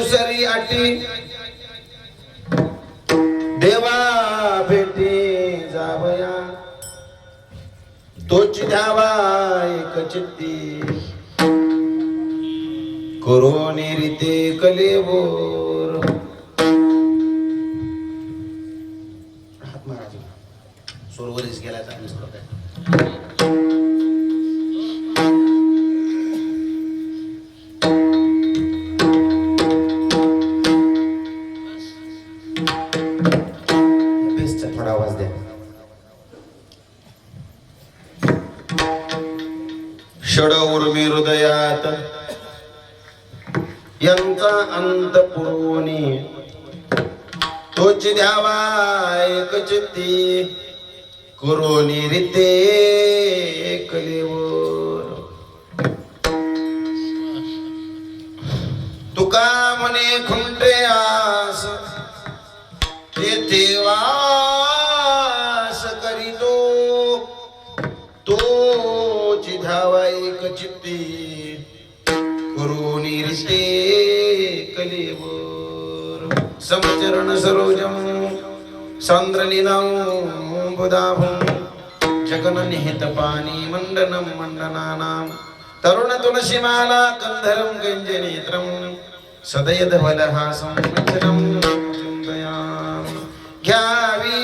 दुसरी अटी देवा भेटी जावया तोच द्यावा एक चित्ती करोनी रीते कलेवर हात महाराज सोरवरीच गेला तर आम्ही सोडत आहे थोडा आवाज द्या षड उर्मी हृदयात यांचा अंत पुरवणी तोच द्यावा एक चित्ती करोनी रीते कलेवर तुका म्हणे खुंटे आस तेथे वास करीतो तोच द्यावा एक चित्ती करोनी रीते कलेवर समचरण सरोजम सांद्रलीलां बुधाभं जगन निहित पानी मंडनम मंडनानां तरुण तुलसीमाला कंधरं गंजनेत्रं सदय धवलहासं मित्रं चिन्तयामि घ्यावी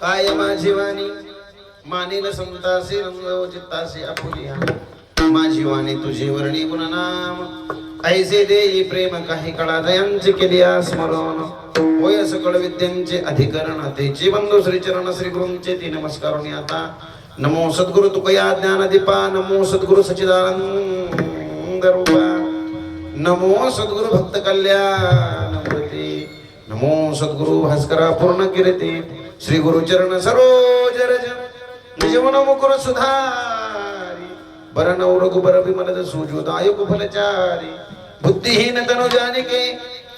काय माझी वाणी मानिल संतासी रंगव चित्तासी आपुलिया माझी वाणी तुझी वर्णी गुणनाम ऐसे देई प्रेम काही काळा दयांचे केली स्मरण होय सकळ विद्यांचे अधिकरण तेची बंधू श्री चरण श्री गुरूंचे ती नमस्कारोनी आता नमो सद्गुरु तुकया ज्ञान दीपा नमो सद्गुरु सच्चिदानंद रूपा नमो सद्गुरु भक्त कल्याण मूर्ती नमो सद्गुरु भास्करा पूर्ण कीर्ती श्री गुरुचरण सरोज रज निजमन मुकुर सुधारी बरन रघुबर विमल सुजोदायक फलचारी बुद्धिहीन तनु जानिके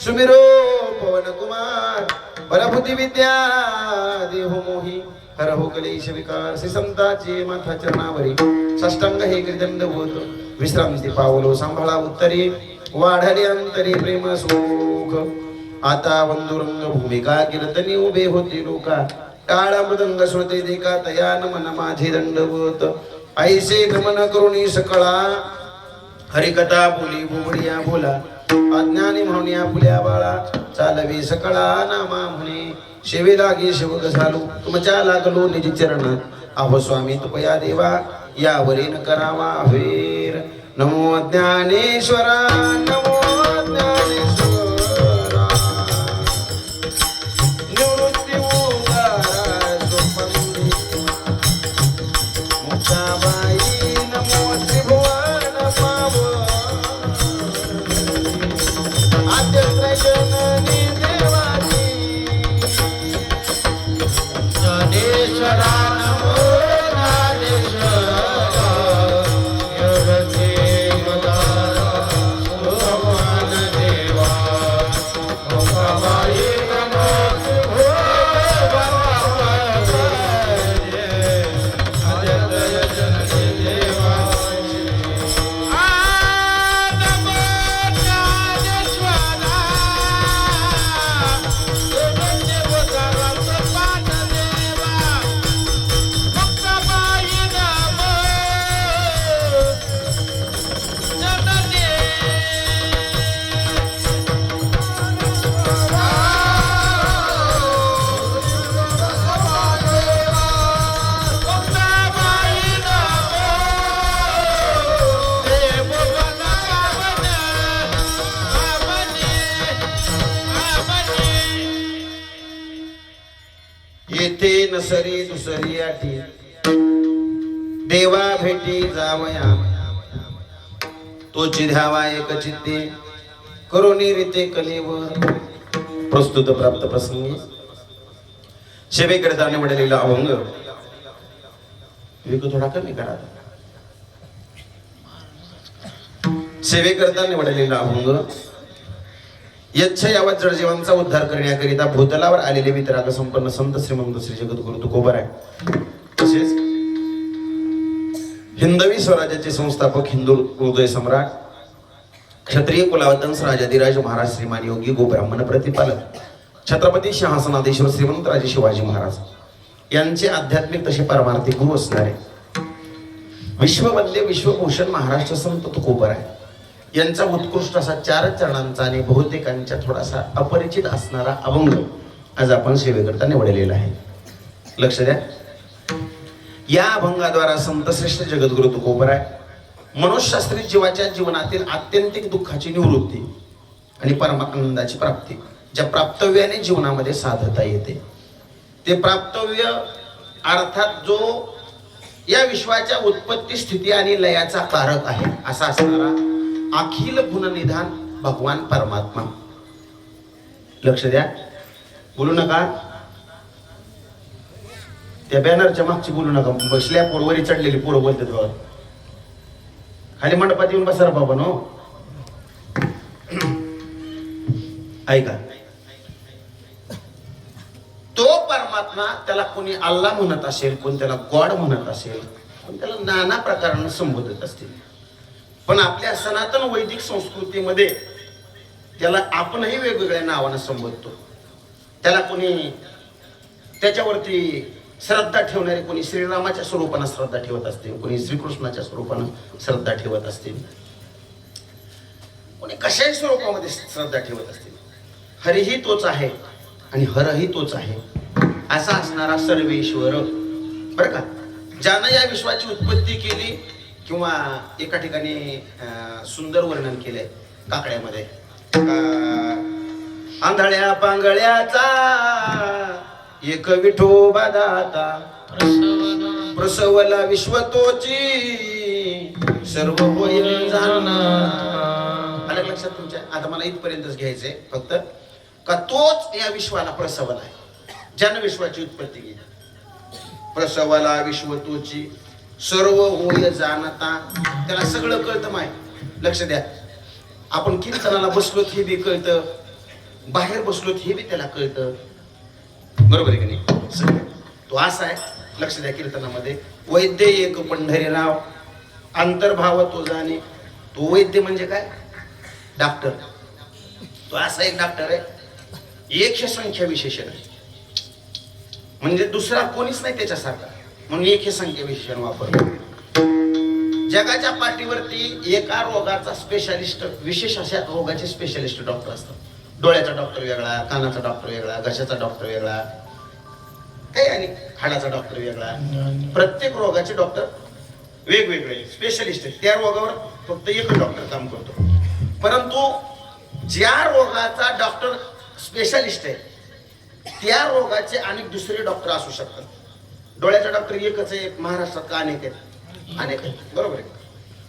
सुमिरो पवन कुमार बरबुद्धि विद्या देहो मोहि हरहु कलेश विकार श्री संताचे माथा चरणावरी साष्टांग हे गिरदंडवत विश्रांती पावलो सांभाळा उत्तरी वाढले अंतरी प्रेम सुख आता वंदुरंग भूमिका कीर्तनी उभे होती लोका टाळा मृदंग श्रोते देखा तया नमन माझे दंडवत ऐसे गमन करुणी सकळा हरिकथा बोली बोबडिया बोला अज्ञानी म्हणून या फुल्या बाळा चालवी सकळा नामा म्हणे शेवे लागे शिवक झालो तुमच्या लागलो निज चरण आहो स्वामी तुपया देवा यावरीन करावा अवेर नमो ज्ञानेश्वरा नमो ज्ञानेश्वरा निवृत्ती ओंकारा स्वपंडिता मुक्ताबाई नमो त्रिभुवन पावन आद्य जननी देवाची ज्ञानेश्वरा नमो येथे नसरी दुसरी आठी देवा भेटी जावया तोची ध्यावा एक चित्ते करोनी रीते कलेवर प्रस्तुत प्राप्त प्रसंगी सेवेकरता निवडलेला अभंग विक थोडा कमी करा सेवेकरता निवडलेला अभंग यच्छ यावत जडजीवांचा उद्धार करण्याकरिता भूतलावर आलेले वितराग संपन्न संत श्रीमंत श्री जगद्गुरु तुकोबर आहे तसेच हिंदवी स्वराज्याचे संस्थापक हिंदू हृदय सम्राट क्षत्रिय कुलावतंस राजाधिराज महाराज श्रीमान योगी गोब्राह्मण प्रतिपालक छत्रपती सिंहासनाधीश्वर श्रीमंत राजे शिवाजी महाराज यांचे आध्यात्मिक तसे पारमार्थिक गुरु असणारे विश्ववंद्य विश्वभूषण महाराष्ट्र संत तुकोबर आहे यांचा उत्कृष्ट असा 4 चरणांचा आणि बहुतेकांच्या थोडासा अपरिचित असणारा अभंग आज आपण सेवेकरता निवडलेला आहे. लक्ष द्या. या अभंगाद्वारा संत श्रेष्ठ जगद्गुरु तुकोबर आहे मनुष्यशास्त्री जीवाच्या जीवनातील आत्यंतिक दुःखाची निवृत्ती आणि परमानंदाची प्राप्ती ज्या प्राप्तव्याने जीवनामध्ये साधता येते ते प्राप्तव्य अर्थात जो या विश्वाच्या उत्पत्ती स्थिती आणि लयाचा कारक आहे असा असणारा अखिल गुणनिधान भगवान परमात्मा. लक्ष द्या. बोलू नका त्या बॅनरच्या मागची बोलू नका. बसल्या पोरवरी चढलेली पोरं बोलतात बघा. खाली मंडपात येऊन बसा बाबा नो. ऐका तो परमात्मा त्याला कोणी अल्लाह म्हणत असेल कोण त्याला गॉड म्हणत असेल कोण त्याला नाना प्रकाराने संबोधत असतील पण आपल्या सनातन वैदिक संस्कृतीमध्ये त्याला आपणही वेगवेगळ्या नावाने संबोधतो. त्याला कोणी त्याच्यावरती श्रद्धा ठेवणारे कोणी श्रीरामाच्या स्वरूपाने श्रद्धा ठेवत असतील कोणी श्रीकृष्णाच्या स्वरूपाने श्रद्धा ठेवत असतील कोणी कशाही स्वरूपामध्ये श्रद्धा ठेवत असतील. हरिही तोच आहे आणि हरही तोच आहे असा असणारा सर्वेश्वर बरं का. ज्यानं या विश्वाची उत्पत्ती केली किंवा एका ठिकाणी सुंदर वर्णन केले काकड्यामध्ये आंधळ्या पांगळ्याचा एक विठोबा दाता प्रसवला विश्वतोची सर्व होईल जाणा. आलं लक्षात तुमच्या. आता मला इथपर्यंतच घ्यायचंय फक्त का तोच या विश्वाला प्रसवला आहे ज्यानं विश्वाची उत्पत्ती केली. प्रसवला विश्वतोची सर्व होय जाणता त्याला सगळं कळतं माय. लक्ष द्या. आपण कीर्तनाला बसलो हे बी कळतं बाहेर बसलो हे बी त्याला कळतं बरोबर आहे की नाही. सगळं तो असा आहे. लक्ष द्या. कीर्तनामध्ये वैद्य एक पंढरीराव अंतर्भाव तो जाणे. तो वैद्य म्हणजे काय डॉक्टर. तो असा एक डॉक्टर आहे. 100 संख्या विशेषण आहे म्हणजे दुसरा कोणीच नाही त्याच्यासारखा म्हणून 100 संख्या विशेषण वापरतो. जगाच्या पाठीवरती एका रोगाचा स्पेशालिस्ट, विशेष अशा रोगाचे स्पेशालिस्ट डॉक्टर असतात. डोळ्याचा डॉक्टर वेगळा, कानाचा डॉक्टर वेगळा, घशाचा डॉक्टर वेगळा, काही आणि हाडाचा डॉक्टर वेगळा. प्रत्येक रोगाचे डॉक्टर वेगवेगळे स्पेशलिस्ट आहेत. त्या रोगावर फक्त एक डॉक्टर काम करतो. परंतु ज्या रोगाचा डॉक्टर स्पेशालिस्ट आहे त्या रोगाचे अनेक दुसरे डॉक्टर असू शकतात. डोळ्याचा डॉक्टर एकच आहे महाराष्ट्रात का अनेक आहेत? अनेक आहेत, बरोबर आहे.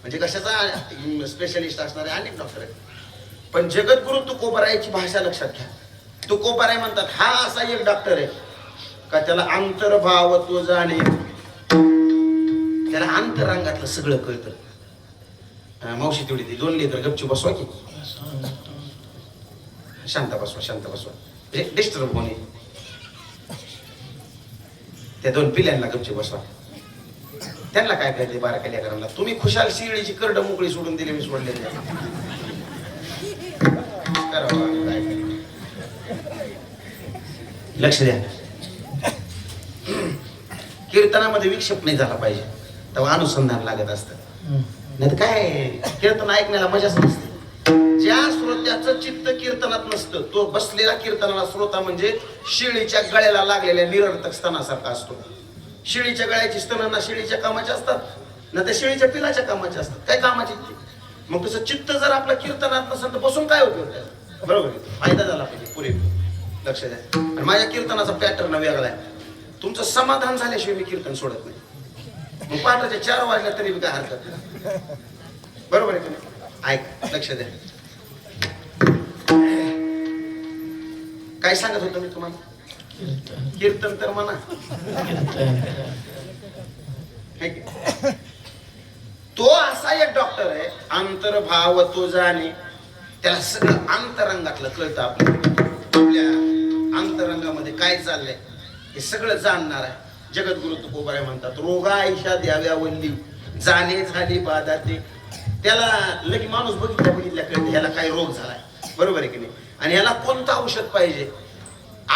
म्हणजे कशाचा स्पेशलिस्ट असणारे अनेक डॉक्टर आहेत. पण जगद्गुरु तुकोबारायची भाषा लक्षात घ्या. तुकोबाराय म्हणतात हा असा एक डॉक्टर आहे का त्याला अंतर्भाव तो जाणे, त्याला अंतरंगातलं सगळं कळतं. मावशी तेवढी ती 2 लेकर गपचूप बसवा की, शांत बसवा, शांत बसवा, म्हणजे डिस्टर्ब होणे. त्या 2 पिल्यांना गपचूप बसवा. त्यांना काय कळते बारक्या लेकरांना? तुम्ही खुशाल शिळीची करड मोकळी सोडून दिली, मी सोडले. लक्ष द्या. कीर्तनामध्ये विक्षेप नाही झाला पाहिजे, तेव्हा अनुसंधान लागत असतं. नाही तर काय कीर्तन ऐकण्याला मजाच नसते. ज्या श्रोत्याचं चित्त कीर्तनात नसतं तो बसलेला कीर्तनाला श्रोता म्हणजे शिळीच्या गळ्याला लागलेल्या निरर्थक स्तनासारखा असतो. शिळीच्या गळ्याची स्तन ना शिळीच्या कामाचे असतात ना त्या शिळीच्या पिलाच्या कामाचे असतात. काय कामाचे? मग तसं चित्त जर आपलं कीर्तनात नसेल तर बसून काय उपयोग त्याचा? बरोबर आहे, फायदा झाला पाहिजे पुरे. लक्ष द्या. आणि माझ्या कीर्तनाचा पॅटर्न वेगळा आहे. तुमचं समाधान झाल्याशिवाय मी कीर्तन सोडत नाही. मग पहाटेच्या 4 वाजल्या तरी काय हरकत नाही, बरोबर आहे की नाही? ऐक, लक्ष द्या. काय सांगत होतो मी तुम्हाला? कीर्तन तर म्हणा. तो असा एक डॉक्टर आहे अंतर्भाव तो जाणे, त्याला सगळं अंतरंगातलं कळतं. आपल्या अंतरंगामध्ये काय चाललंय हे सगळं जाणणार आहे. जगद्गुरु तुकोबाराय म्हणतात रोगा आयशा द्याव्या वल्ली जाणे झाली बाधा ते. त्याला लगी माणूस बघितल्या कळते ह्याला काय रोग झालाय, बरोबर आहे की नाही? आणि ह्याला कोणतं औषध पाहिजे.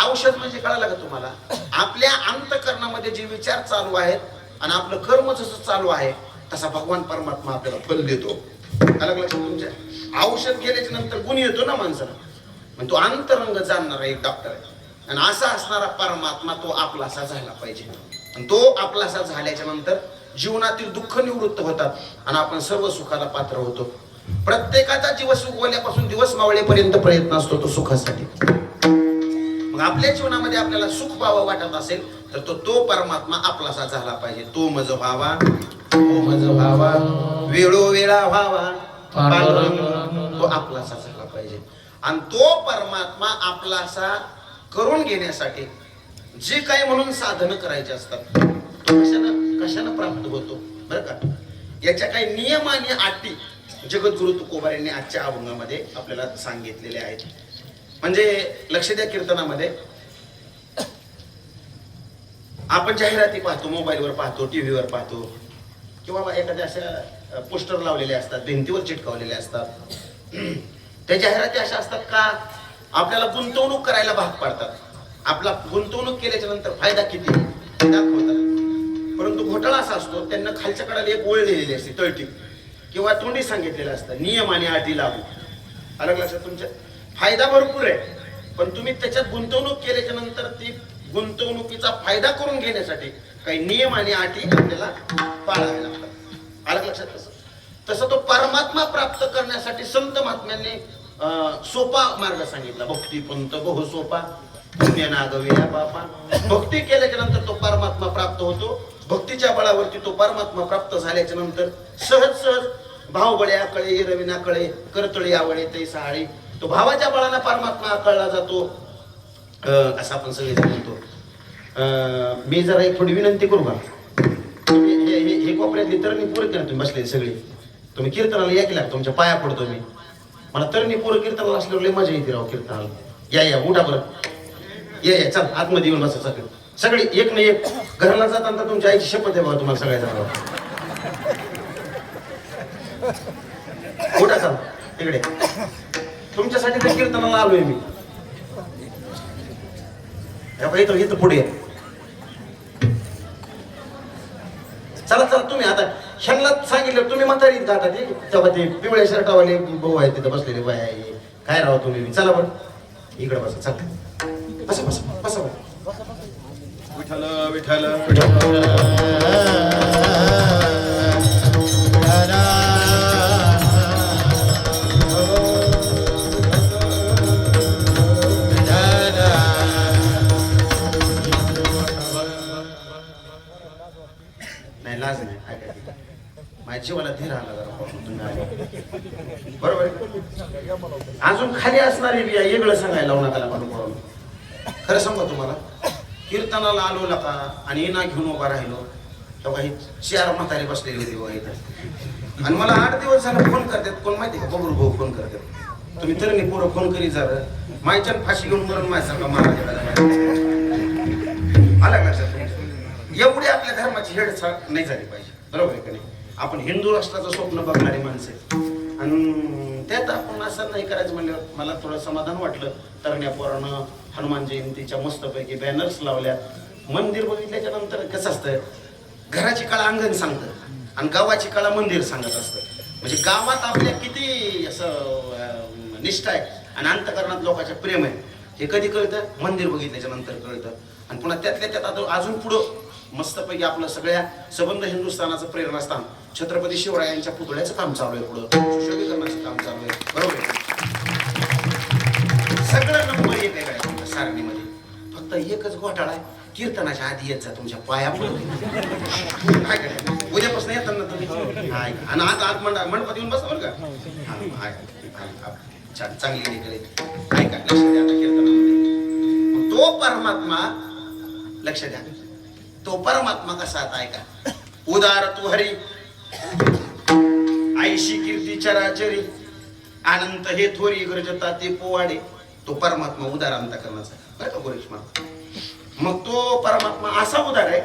औषध म्हणजे कळालं का तुम्हाला? आपल्या अंतकरणामध्ये जे विचार चालू आहेत आणि आपलं कर्म जसं चालू आहे तसा भगवान परमात्मा आपल्याला फल देतो. अलग लक्षात तुमच्या. औषध गेल्याच्या नंतर गुण येतो ना माणसाला. मग तो अंतरंग जाणणारा एक डॉक्टर आहे. आणि असा असणारा परमात्मा तो आपलासा झाला पाहिजे. आणि तो आपलासा झाल्याच्या नंतर जीवनातील दुःख निवृत्त होतात आणि आपण सर्व सुखाला पात्र होतो. प्रत्येकाचा दिवस उगवल्यापासून दिवस मावळेपर्यंत प्रयत्न असतो तो सुखासाठी. मग आपल्या जीवनामध्ये आपल्याला सुख व्हावं वाटत असेल तर तो परमात्मा आपलासा झाला पाहिजे. तो मज व्हावा, तो मज व्हावा, वेळोवेळा व्हावा, तो आपलासा झाला पाहिजे. आणि तो परमात्मा आपलासा करून घेण्यासाठी जे काही म्हणून साधन करायचे असतात तो कशानं प्राप्त होतो बरं का? याच्या काही नियम आणि अटी जगद्गुरु तुकोबारायांनी आजच्या अभंगामध्ये आपल्याला सांगितलेले आहेत. म्हणजे लक्ष द्या. कीर्तनामध्ये आपण जाहिराती पाहतो, मोबाईलवर पाहतो, टीव्हीवर पाहतो, किंवा एखाद्या अशा पोस्टर लावलेले असतात, भिंतीवर चिटकावलेले असतात. त्या जाहिराती अशा असतात का आपल्याला गुंतवणूक करायला भाग पाडतात. आपला गुंतवणूक केल्याच्या नंतर फायदा किती दाखवतात. परंतु घोटाळा असा असतो त्यांना खालच्या कडाला एक ओळ लिहिलेली असते तळटीप, किंवा तोंडी सांगितलेलं असतं नियम आणि अटी लागू. अलग लक्षात तुमच्या. फायदा भरपूर आहे पण तुम्ही त्याच्यात गुंतवणूक केल्याच्या नंतर ती गुंतवणुकीचा फायदा करून घेण्यासाठी काही नियम आणि अटी आपल्याला पाळावे लागतात. अलग लक्षात. तसं तो परमात्मा प्राप्त करण्यासाठी संत महात्म्यांनी सोपा मार्ग सांगितला. भक्ती पंत बहु सोपा पुण्य नागविया बापा. भक्ती केल्याच्या नंतर तो परमात्मा प्राप्त होतो. भक्तीच्या बळावरती तो परमात्मा प्राप्त झाल्याच्या नंतर सहज सहज भाव बळ्या कळे रविना कळे करतळी आवळे ते सहाळी. तो भावाच्या बळाला परमात्मा कळला जातो असं आपण सगळे म्हणतो. मी जरा एक थोडी विनंती करू का? हे कोपऱ्यातली तरणी पोरं केलं तुम्ही बसले सगळे. तुम्ही कीर्तनाला या केला, तुमच्या पाया पडतो मी. मला तरणी पोरं कीर्तनाला असल्यावर लय मजा येते राव कीर्तनाला. या उठा बरं. या चल आतमध्ये येऊन बसा सगळे. सगळे एक ना एक. घराला जाताना तुमच्या आईची शपथ आहे बघा तुम्हाला सगळ्या. उठा चल तिकडे. तुमच्यासाठी तर कीर्तनाला आलोय मी. इथं पुढे चला चला तुम्ही. आता ह्यांना सांगितलं तुम्ही म्हातारी का आता ते तेव्हा ते पिवळ्या शर्टावाले भाऊ आहे तिथं बसलेले बाय आहे काय राव तुम्ही चला बरं इकडे बसा चला बसा बसा बसा विठ्ठल विठ्ठल नाही लाज नाही माझ्या जीवाला धीर आला जरा बरोबर अजून खाली असणारी बिया वेगळं सांगायला लावू नका म्हणून खरं सांगा तुम्हाला कीर्तनाला आलो नका आणि इना घेऊन उभा राहिलो तेव्हा ही 4 म्हातारे बसलेली होती बघा इथं आणि मला 8 दिवस झाला फोन करतात कोण माहिती का बबरू भाऊ फोन करतात तुम्ही तरी पोरं फोन करी जर मायच्या फाशी घेऊन मरण माझ्यासारखा महाराज आला लक्षात एवढी आपल्या धर्माची हेडछाड नाही झाली पाहिजे बरोबर आहे का नाही आपण हिंदू राष्ट्राचं स्वप्न बघणारी माणसं आहे आणि त्यात आपण असं नाही करायचं म्हणल्यावर मला थोडं समाधान वाटलं तरण्या पोरानं हनुमान जयंतीच्या मस्तपैकी बॅनर्स लावल्यात मंदिर बघितल्याच्या नंतर कसं असतं घराची कळा अंगण सांगतं आणि गावाची कळा मंदिर सांगत असतं म्हणजे गावात आपल्या किती असं निष्ठा आहे आणि अंतकरणात लोकांचे प्रेम आहे हे कधी कळतं मंदिर बघितल्याच्या नंतर कळतं आणि पुन्हा त्यातल्या त्यात अजून पुढं मस्तपैकी आपलं सगळ्या सबंध हिंदुस्थानाचं प्रेरणास्थान छत्रपती शिवरायांच्या पुतळ्याचं काम चालू आहे पुढं सुशोभीकरणाचं काम चालू आहे बरोबर सगळं नंबर 1 आहे सारणीमध्ये फक्त एकच घोटाळा आहे कीर्तनाच्या आधी येत जा तुमच्या पाया पडून काय काय उद्यापासून येतात ना तुम्ही आणि आता आत मंडपात येऊन बसा बरं का छान चांगली करेल ऐका लक्ष द्या आता कीर्तनामध्ये तो परमात्मा लक्ष द्या तो परमात्मा कसा आता ऐका उदार तू हरी आईशी कीर्ती चराचरी अनंत हे थोरी गरजता ते पोवाडे तो परमात्मा उदार अंतकरणाचा बरं का गोरेश मग तो परमात्मा असा उदार आहे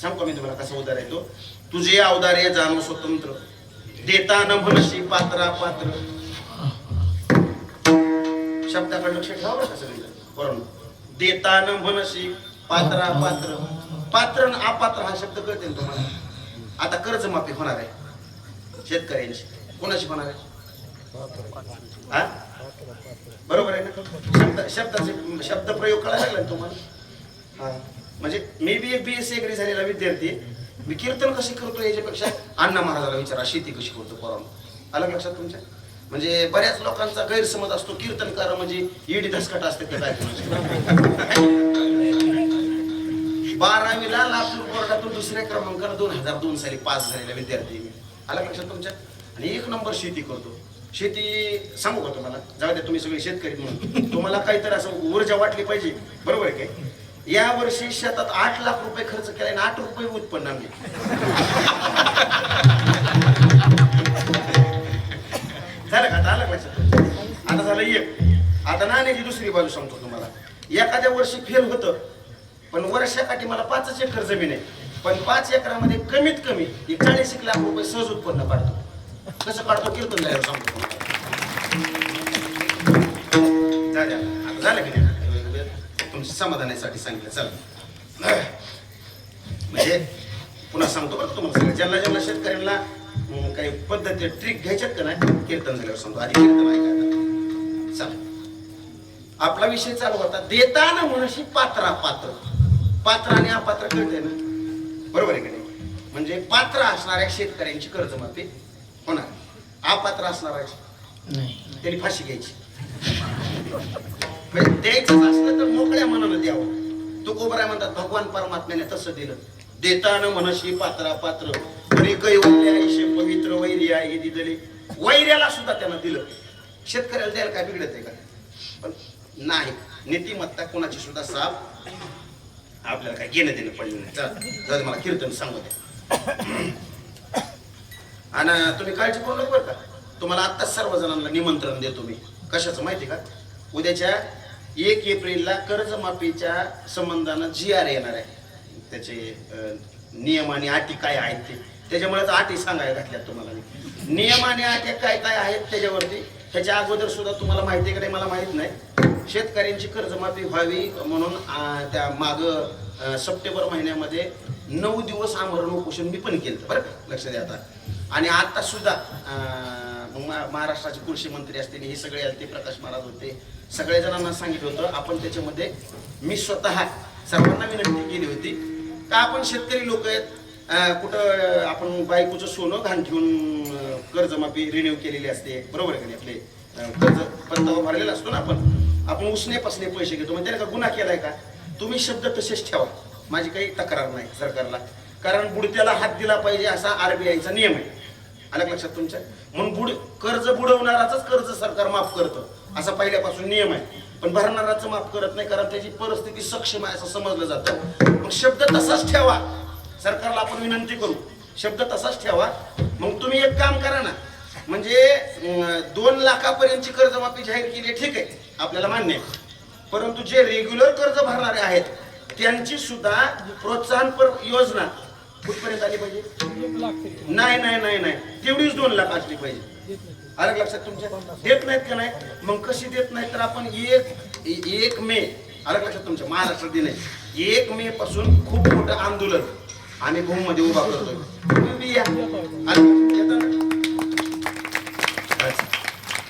सांगतो मी तुम्हाला कसा उदार आहे तो तुझे अवदार हे जाणो स्वतंत्र देता न म्हणशी पात्रा पात्र शब्दाकडे लक्ष ठेवा बरं का सगळी बरोबर देता न म्हणशी पात्रा पात्र पात्र आणि अपात्र हा शब्द कळते ना तुम्हाला आता कर्जमाफी होणार आहे शेतकऱ्यांची कोणाची होणार आहे हा बरोबर आहे ना शब्द प्रयोग कळायला लागला तुम्हाला हा म्हणजे मी बी एक BSc एग्री झालेला विद्यार्थी मी कीर्तन कशी करतो याच्यापेक्षा अण्णा महाराजाला विचारा शेती कशी करतो पोरांनो अलग लक्षात तुमच्या म्हणजे बऱ्याच लोकांचा गैरसमज असतो कीर्तनकार म्हणजे ईडी धसकट असते ते काय 12वीला लातूर बोर्डातून दुसऱ्या क्रमांकाला 2002 साली पास झालेला विद्यार्थी मी अलग लक्षात तुमच्या आणि 1 नंबर शेती करतो शेती सांगू का तुम्हाला जाऊ द्या तुम्ही सगळे शेतकरी म्हणून तुम्हाला काहीतरी असं ऊर्जा वाटली पाहिजे बरोबर आहे काय या वर्षी शेतात 8 लाख रुपये खर्च केला आणि 8 रुपये उत्पन्न आले झालं का आता अलग लक्षात आता झालं एक आता नाण्याची दुसरी बाजू सांगतो तुम्हाला एखाद्या वर्षी फेल होतं पण वर्षाकाठी मला 5 एकर जमीन आहे पण 5 एकरामध्ये कमीत कमी 40 लाख रुपये सहज उत्पन्न काढतो कसं काढतो कीर्तन झाल्यावर सांगतो आता झालं की नाही तुमच्या समाधानासाठी सांगितलं चला म्हणजे पुन्हा सांगतो बरं तुम्हाला सगळं ज्यांना ज्यांना शेतकऱ्यांना काही पद्धती ट्रिक घ्यायच्यात का नाही कीर्तन झाल्यावर सांगतो आधी कीर्तन ऐकायचं चला आपला विषय चालू होता देताना म्हणशी पात्रा पात्र पात्र आणि अपात्र कळतंय ना बरोबर आहे का नाही म्हणजे पात्र असणाऱ्या शेतकऱ्यांची कर्जमाफी होणार अपात्र असणाऱ्या त्यांनी फाशी घ्यायची म्हणजे द्यायचं असलं तर मोकळ्या मनानं द्यावं तुकोबराय म्हणतात भगवान परमात्म्याने तसं दिलं देताना म्हणशी पात्रा पात्र तरी कैवल्य आयुष्य पवित्र वैर्य आहे दिले वैर्याला सुद्धा त्यानं दिलं शेतकऱ्याला द्यायला काय बिघडत आहे का पण नाही नीतिमत्ता कोणाची सुद्धा साफ आपल्याला काय घेणं देणं पडलं नाही चला मला कीर्तन सांगू द्या आणि तुम्ही काळजी करू नका बरं का तुम्हाला आत्ताच सर्वजणांना निमंत्रण देतो मी कशाचं माहिती का उद्याच्या 1 एप्रिलला कर्जमाफीच्या संबंधानं GR येणार आहे त्याचे नियम आणि अटी काय आहेत ते त्याच्यामुळेच अटी सांगायला घातल्यात तुम्हाला नियम आणि अटी काय काय आहेत त्याच्यावरती ह्याच्या अगोदर सुद्धा तुम्हाला माहिती आहे का नाही मला माहित नाही शेतकऱ्यांची कर्जमाफी व्हावी म्हणून त्या माग सप्टेंबर महिन्यामध्ये 9 दिवस आमरण उपोषण मी पण केलं बरं, लक्ष द्या आता. आणि आता सुद्धा महाराष्ट्राचे कृषी मंत्री असतील, हे सगळे आले, ते प्रकाश महाराज होते, सगळ्या जणांना सांगितलं होतं. आपण त्याच्यामध्ये मी स्वतः सर्वांना विनंती केली होती का आपण शेतकरी लोक आहेत, कुठं आपण बायकोचं सोनं घाण ठेवून कर्जमाफी रिन्यू केलेली असते, बरोबर आहे का नाही? आपले कर्ज परतावा भरलेला असतो ना, आपण उसने पसने पैसे घेतो, म्हणजे त्याने का गुन्हा केलाय का? तुम्ही शब्द तसेच ठेवा, माझी काही तक्रार नाही सरकारला, कारण बुडत्याला हात दिला पाहिजे असा RBIचा नियम आहे. आलं लक्षात तुमच्या? म्हणून कर्ज बुडवणाराच कर्ज सरकार माफ करतं असा पहिल्यापासून नियम आहे, पण भरणाराचं माफ करत नाही, कारण त्याची परिस्थिती सक्षम आहे असं समजलं जातं. मग शब्द तसाच ठेवा, सरकारला आपण विनंती करू, शब्द तसाच ठेवा. मग तुम्ही एक काम करा ना, म्हणजे 2 लाखापर्यंतची कर्जमाफी जाहीर केली, ठीक आहे, आपल्याला मान्य आहे, परंतु जे रेग्युलर कर्ज भरणारे आहेत त्यांची सुद्धा प्रोत्साहनपर योजना कुठपर्यंत आली पाहिजे? नाही नाही नाही नाही, तेवढीच 2 लाख असली पाहिजे. आलं लक्षात तुमच्या? देत नाहीत का नाही? मग कशी देत नाही तर आपण 1 मे, आलं लक्षात तुमच्या, महाराष्ट्र दिन आहे, 1 मे पासून खूप मोठं आंदोलन आम्ही भूममध्ये उभा करतोय. तुम्ही या,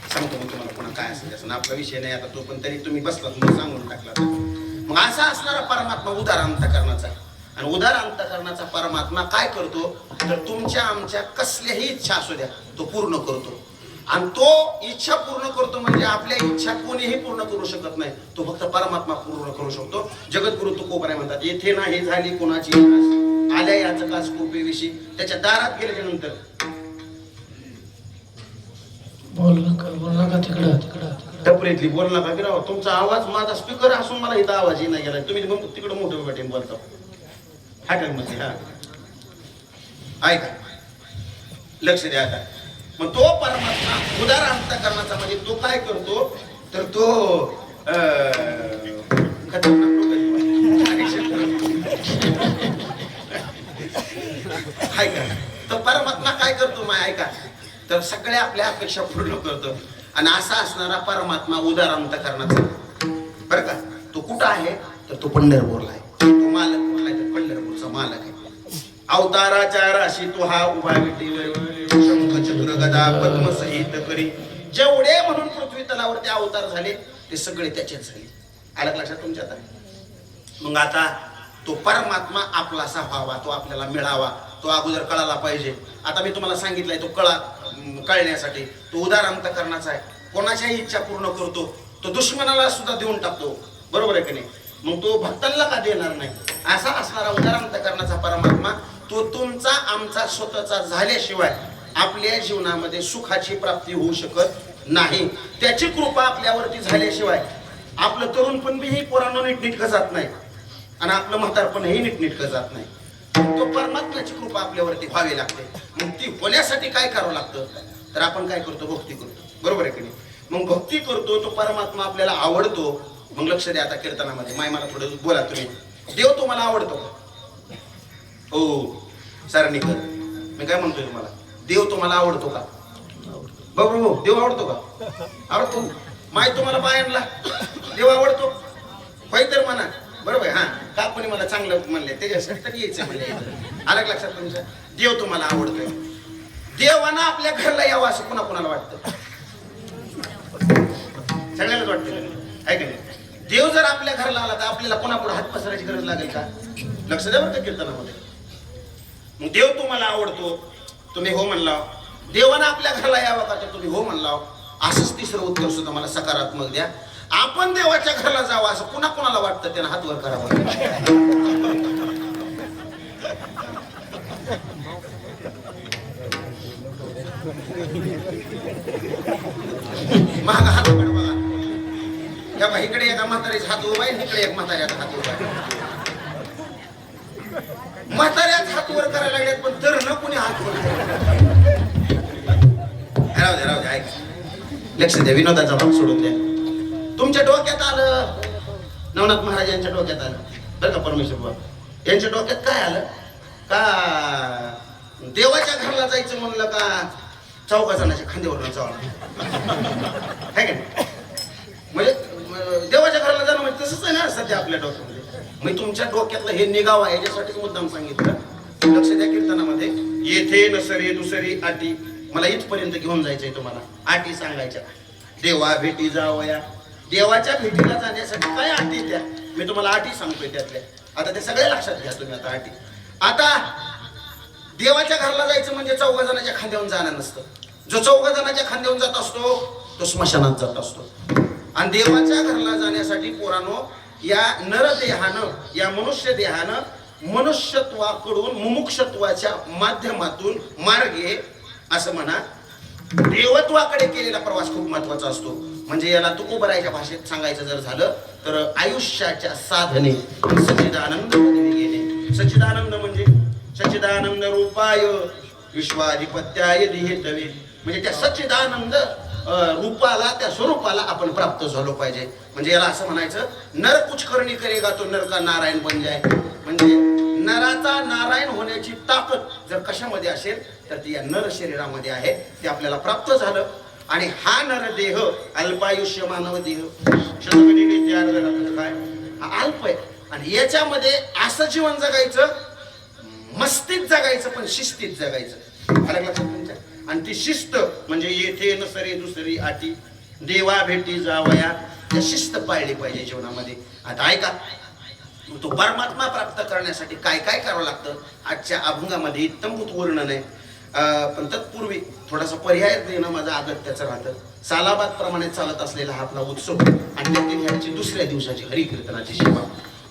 सांगतो मग तुम्हाला पुन्हा काय असेल त्याचा, आपला विषय नाही आता तो, पण तरी तुम्ही बसला म्हणून सांगून टाकला. मग असा असणारा परमात्मा उदार अंतःकरणाचा, आणि उदार अंतःकरणाचा परमात्मा काय करतो तर तुमच्या आमच्या कसल्याही इच्छा असू द्या तो पूर्ण करतो. आणि तो इच्छा पूर्ण करतो म्हणजे आपल्या इच्छा कोणीही पूर्ण करू शकत नाही, तो फक्त परमात्मा पूर्ण करू शकतो. जगद्गुरु तुकोबाराय म्हणतात, येथे नाही झाली कोणाची आल्या याचं कास कोपेविषयी. त्याच्या दारात गेल्याच्या नंतर बोल नका तिकडं टपरीतली बोल नका की राव, तुमचा आवाज माझा स्पीकर असून मला इथं आवाजही नाही गेला, तुम्ही तिकडं मोठं वाटेन बोलता हॉटेलमध्ये. हा ऐका, लक्ष द्या आता. मग तो परमात्मा उदार अंतःकरणाचा म्हणजे तो काय करतो तर तो ऐका, तो परमात्मा काय करतो मग ऐका, तर सगळ्या आपल्या अपेक्षा पूर्ण करतो. आणि असा असणारा परमात्मा उदार अंतःकरणाचा बरं का, तो कुठं आहे तर तो पंढरपूरला आहे. तो मालक कुठला आहे तर पंढरपूरचा मालक आहे. अवताराच्या राशी तो हा उभा विटीवर, शंख चक्र गदा पद्म सहित करी. जेवढे म्हणून पृथ्वी तलावरती अवतार झाले ते सगळे त्याचेच झाले. आलं लक्षात तुमच्या? आता मग आता तो परमात्मा आपलासा व्हावा, तो आपल्याला मिळावा, तो अगोदर कळाला पाहिजे. आता मी तुम्हाला सांगितलंय तो कळण्यासाठी तो उदार अंतःकरणाचा आहे. कोणाच्याही इच्छा पूर्ण करतो, तो दुश्मनाला सुद्धा देऊन टाकतो, बरोबर आहे की नाही? मग तो भक्तांना का देणार नाही? असा असणारा उदार अंतःकरणाचा परमात्मा तो तुमचा आमचा स्वतःचा झाल्याशिवाय आपल्या जीवनामध्ये सुखाची प्राप्ती होऊ शकत नाही. त्याची कृपा आपल्यावरती झाल्याशिवाय आपलं तरुणपण बी ही पोरांना नीटनीटकं जात नाही आणि आपलं म्हातारपणही नीटनीटकं जात नाही. तो परमात्म्याची कृपा आपल्यावरती व्हावी लागते. मग ती होण्यासाठी काय करावं लागतं तर आपण काय करतो? भक्ती करतो, बरोबर आहे की नाही? मग भक्ती करतो, तो परमात्मा आपल्याला आवडतो. मग लक्ष द्या आता कीर्तनामध्ये, माय मला थोडं बोला तुम्ही, देव तुम्हाला आवडतो का? हो सरनीकर, मी काय म्हणतोय तुम्हाला, देव तुम्हाला आवडतो का? बरोबर, देव आवडतो का? आवडतो. माय तुम्हाला बायांना देव आवडतो होय तर म्हणा, बरोबर आहे. हा का कोणी मला चांगलं म्हणले त्याच्यासाठी तर यायचं म्हणले. आलं लक्षात तुमच्या? देव तुम्हाला आवडतोय. देवानं आपल्या घरला यावं असं कुणा कुणाला वाटतं? सगळ्यांनाच वाटतं, आहे का नाही? देव जर आपल्या घरला आला तर आपल्याला कोणापुढे हात पसरायची गरज लागेल का? लक्ष द्या बरं का कीर्तनामध्ये. मग देव तुम्हाला आवडतो, तुम्ही हो म्हणला. देवानं आपल्या घरला यावं का तर तुम्ही हो म्हणला. असंच तिसरं उत्तर सुद्धा मला सकारात्मक द्या. आपण देवाच्या घरला जावं असं पुन्हा कोणाला वाटतं त्यानं हात वर करावा. महाग हात बघा, तेव्हा इकडे एका म्हातारीचा हात उभा आहे, इकडे एक म्हाताऱ्याचा हात उभा आहे. म्हाताऱ्याच हात वर करायला लागलेत पण तर न कोणी हात वर. राहू द्या राहू द्या, ऐका, लक्ष द्या, विनोदाचा भाग सोडून द्या. तुमच्या डोक्यात आलं, नवनाथ महाराज यांच्या डोक्यात आलं बरं का, परमेश्वर बाबा यांच्या डोक्यात काय आलं का देवाच्या घरला जायचं म्हणलं का चौघा जणांच्या खांद्यावरून चावला, आहे का? म्हणजे देवाच्या घराला जाणं म्हणजे तसंच आहे ना सध्या आपल्या डोक्यामध्ये. मी तुमच्या डोक्यातलं हे निगाव आहे याच्यासाठीच मुद्दाम सांगितलं. लक्ष द्या कीर्तनामध्ये, येथे नसरे दुसरी आटी, मला इथपर्यंत घेऊन जायचंय तुम्हाला. आटी सांगायच्या, देवा भेटी जावया. देवाच्या भेटीला जाण्यासाठी काय अटी त्या मी तुम्हाला अटी सांगतोय त्यातल्या. आता ते सगळे लक्षात घ्या तुम्ही. आता अटी, आता देवाच्या घराला जायचं म्हणजे 4 जणांच्या खांद्यावरून जाणं नसतं. जो 4 जणांच्या खांद्यावरून जात असतो तो स्मशानात जात असतो. आणि देवाच्या घराला जाण्यासाठी पोरानो या नरदेहानं, या मनुष्य देहानं मनुष्यत्वाकडून मुमुक्षत्वाच्या माध्यमातून मार्गे असं म्हणा देवत्वाकडे केलेला प्रवास खूप महत्वाचा असतो. म्हणजे याला तुकोबरायच्या भाषेत सांगायचं जर झालं तर आयुष्याच्या साधने सच्चिदानंद मध्ये गेले. सच्चिदानंद म्हणजे सच्चिदानंद रूपाय विश्वाधिपत्याय दिहेतवे, म्हणजे त्या सच्चिदानंद रूपाला, त्या स्वरूपाला आपण प्राप्त झालो पाहिजे. म्हणजे याला असं म्हणायचं, नर कुछ करणी करेगा तो नर का नारायण बन जाय. म्हणजे नराचा नारायण होण्याची ताकद जर कशामध्ये असेल तर ती या नर शरीरामध्ये आहे. ते आपल्याला प्राप्त झालं. आणि हा नर देह अल्पायुष्य मानव देह काय हा अल्प आहे. आणि याच्यामध्ये असं जीवन जगायचं, मस्तीत जगायचं पण शिस्तीत जगायचं. अलग लक्षात तुमच्या. आणि ती शिस्त म्हणजे येथे नसरे दुसरी आटी, देवा भेटी जावया, या शिस्त पाळली पाहिजे जीवनामध्ये. आता ऐका, तो परमात्मा प्राप्त करण्यासाठी काय काय करावं लागतं आजच्या अभंगामध्ये इत्तमभूत वर्णन आहे. पण तत्पूर्वी थोडासा पर्याय देणं माझं अगत्याचं राहतं. सालाबाद प्रमाणे चालत असलेला हा आपला उत्सव आणि त्यातील ह्याची दुसऱ्या दिवसाची हरिकीर्तनाची सेवा.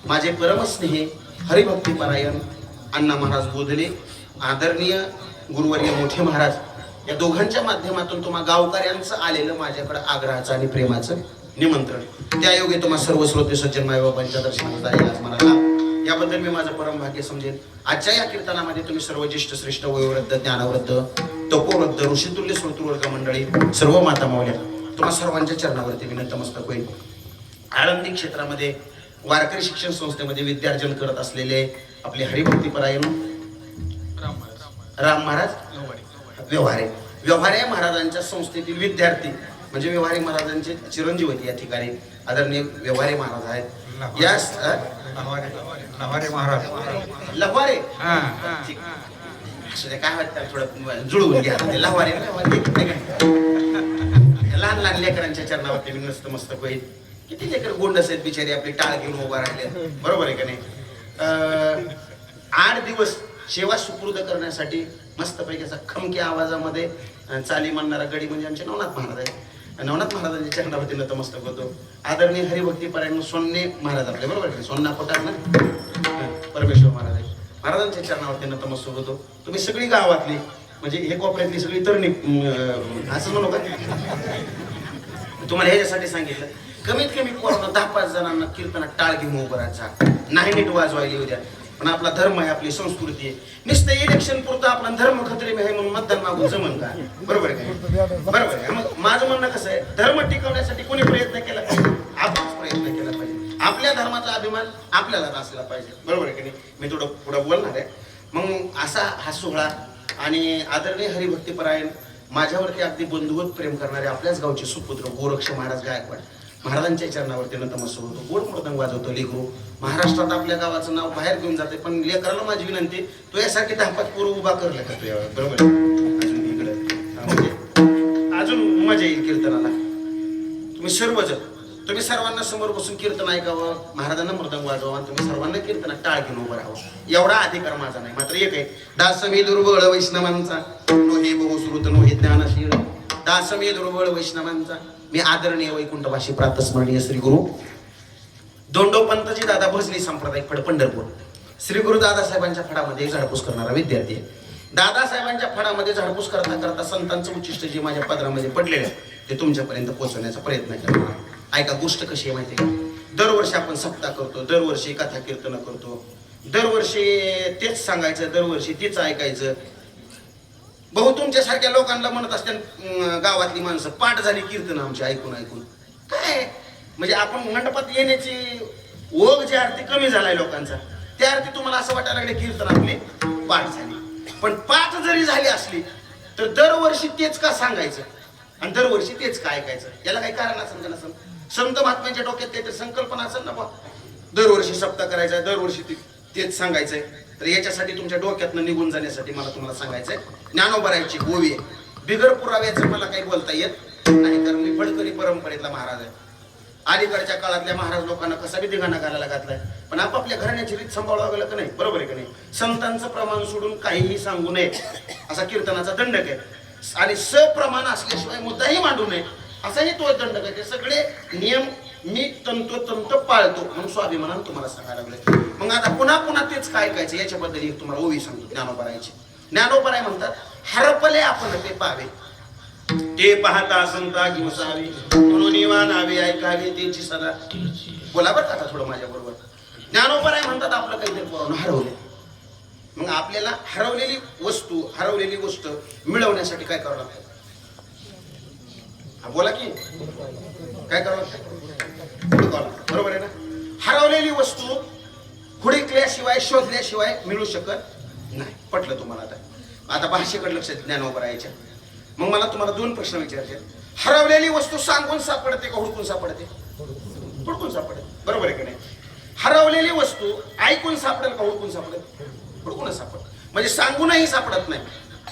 माझे परमस्नेही हरिभक्तीपरायण अण्णा महाराज बोधले, आदरणीय गुरुवर्य मोठे महाराज, या दोघांच्या माध्यमातून तुम्हा गावकऱ्यांचं आलेलं माझ्याकडे आग्रहाचं आणि प्रेमाचं निमंत्रण. त्यायोगे तुम्हा सर्व श्रोते सज्जन मायबाबांच्या दर्शनाला जाईल आज मला, याबद्दल मी माझं परम भाग्य समजेन. आजच्या या कीर्तनामध्ये तुम्ही सर्व ज्येष्ठ श्रेष्ठ वयोवृद्ध ज्ञानवृद्ध तपोवृद्ध ऋषितुल्य श्रोतृवर्ग मंडळी, सर्व माता मावल्या, तुम्हा सर्वांच्या चरणावरती मी नतमस्तक होईल. आळंदी क्षेत्रामध्ये वारकरी शिक्षण संस्थेमध्ये विद्यार्जन करत असलेले आपले हरिभक्तीपरायण राम महाराज व्यवहारे महाराजांच्या संस्थेतील विद्यार्थी म्हणजे व्यवहारे महाराजांचे चिरंजीव आहेत या ठिकाणी आदरणीय व्यवहारे महाराज आहेत. या लव्हारे महाराज लव्हारे काय वाटतं थोडं जुळवून घ्या. लव्हारे लहान लहान लेकरांच्या चरणावरती मी नतमस्तक होईल. किती लेकर गोंडस आहेत बिचारी, आपली टाळ घेऊन उभा राहिले, बरोबर आहे का नाही. 8 दिवस सेवा सुपूर्द करण्यासाठी मस्तपैकी असा खमक्या आवाजामध्ये चाली म्हणणारा गडी म्हणजे आमचे नवनाथ महाराज आहे. नवनाथ महाराजांच्या चरणावरती नतमस्तक होतो. आदरणीय हरिभक्तीपरायण सोन्ने महाराज आपले, बरोबर आहे, सोन्ना कोटार ना परमेश्वर महाराज आहे, महाराजांच्या चरणावरती नतमस्तक होतो. तुम्ही सगळी गावातली म्हणजे हे कोपऱ्यातली सगळी तरणी असं म्हणू का, तुम्हाला ह्याच्यासाठी सांगितलं. कमीत कमी कोरोना 10-5 जणांना कीर्तनात टाळ घेऊन उभं राहायचा नाही, नीट वाजवायला येऊ द्या. पण आपला धर्म आहे, आपली संस्कृती आहे. नुसतं इलेक्शन पुरतं आपला धर्म खतरे आहे म्हणून मतदान मागून जमन का, बरोबर आहे का, बरोबर आहे. मग माझं म्हणणं कसं आहे, धर्म टिकवण्यासाठी कोणी प्रयत्न केला पाहिजे, आपणच प्रयत्न केला पाहिजे. आपल्या धर्माचा अभिमान आपल्यालाच असला पाहिजे, बरोबर आहे की नाही. मी थोडं पुढं बोलणार आहे. मग असा हा सोहळा आणि आदरणीय हरिभक्तीपरायण माझ्यावरती अगदी बंधुवत प्रेम करणारे आपल्याच गावचे सुपुत्र गोरक्ष महाराज गायकवाड महाराजांच्या चरणावरती नतमस्तक होतो. गोड मृदंग वाजवतो लेकरू. महाराष्ट्रात आपल्या गावाचं नाव बाहेर घेऊन जाते. पण लेकराला माझी विनंती, तो यासारखी 10-5 पोरं उभा करले का तू, बरोबर अजून इकडे म्हणजे अजून मजा येईल कीर्तनाला. तुम्ही सर्वांना समोर बसून कीर्तन ऐकावं, महाराजांना मृदंग वाजवा, तुम्ही सर्वांना कीर्तनात टाळ घेऊन उभं राहावं, एवढा अधिकार माझा नाही. मात्र एक आहे, दासमी दुर्बळ वैष्णवांचा नोहे बहुश्रुत नोहे ज्ञानशील, दासमी दुर्बळ वैष्णवांचा मी आदरणीय वैकुंठवासी प्रातस्मरणीय श्री गुरु दोंडोपंतजी दादा भजनी सांप्रदायिक फड पंढरपूर, श्री गुरु दादासाहेबांच्या फडामध्ये झाडपूस करणारा विद्यार्थी आहे. दादासाहेबांच्या फडामध्ये झाडपूस करता करता संतांचं उच्चिष्ट जे माझ्या पदरामध्ये पडलेलं आहे ते तुमच्यापर्यंत पोहोचवण्याचा प्रयत्न करणार. ऐका, गोष्ट कशी आहे माहिती आहे का, दरवर्षी आपण सप्ताह करतो, दरवर्षी कथा कीर्तन करतो, दरवर्षी तेच सांगायचं, दरवर्षी तेच ऐकायचं. बहु तुमच्यासारख्या लोकांना म्हणत असतात गावातली माणसं, पाठ झाली कीर्तन आमची ऐकून ऐकून. काय म्हणजे आपण मंडपात येण्याची ओघ जी आरती कमी झालाय लोकांचा, त्या आरती तुम्हाला असं वाटायला लागले कीर्तन आपली पाठ झाली. पण पाठ जरी झाली असली तर दरवर्षी तेच का सांगायचं आणि दरवर्षी तेच का ऐकायचं, याला काही कारण असेल का नसेल. संत महात्म्यांच्या डोक्यात काहीतरी संकल्पना असेल ना बा, दरवर्षी सप्ताह करायचा, दरवर्षी तेच सांगायचंय. तर याच्यासाठी तुमच्या डोक्यातनं निघून जाण्यासाठी मला तुम्हाला सांगायचंय, ज्ञानोबरायची ओवी आहे. बिगर पुराव्याचं मला काही बोलता येत नाही, कारण मी फडकरी परंपरेतला महाराज आहे. अलीकडच्या काळातल्या महाराज लोकांना कसा बी धिगाणा घालायला घातलाय, पण आपापल्या घराण्याची रीत सांभाळावं लागलं का नाही? बरोबर आहे का नाही? संतांचं प्रमाण सोडून काहीही सांगू नये असा कीर्तनाचा दंडक आहे, आणि सप्रमाण असल्याशिवाय मुद्दाही मांडू नये असाही तो दंडक आहे. ते सगळे नियम मी तंतोतंत पाळतो म्हणून स्वाभिमानानं तुम्हाला सांगायला लागले. मग आता पुन्हा पुन्हा तेच काय ऐकायचं याच्याबद्दल एक तुम्हाला ओवी सांगतो ज्ञानोबरायची. ज्ञानोबराय म्हणतात, हरपले आपण ते पावे, ते पाहता संता किंसावी, म्हणून वानावे ऐकावे त्याची सदा. बोला बरं आता थोडं माझ्या बरोबर. ज्ञानोबराय म्हणतात आपलं काहीतरी पुरावून हरवले. मग आपल्याला हरवलेली वस्तू, हरवलेली गोष्ट मिळवण्यासाठी काय करावं लागतं? बोला की काय करावं लागतं? बरोबर आहे ना? हरवलेली वस्तू हुडकल्याशिवाय, शोधल्याशिवाय मिळू शकत नाही. पटलं तुम्हाला? आता भाषेकडे लक्ष ज्ञानोबरायच्या. मग मला तुम्हाला दोन प्रश्न विचारायचे. हरवलेली वस्तू सांगून सापडते का हुडकून सापडते? हुडकून सापडते. बरोबर आहे का नाही? हरवलेली वस्तू ऐकून सापडेल का हुडकून सापडेल? हुडकूनच सापडत. म्हणजे सांगूनही सापडत नाही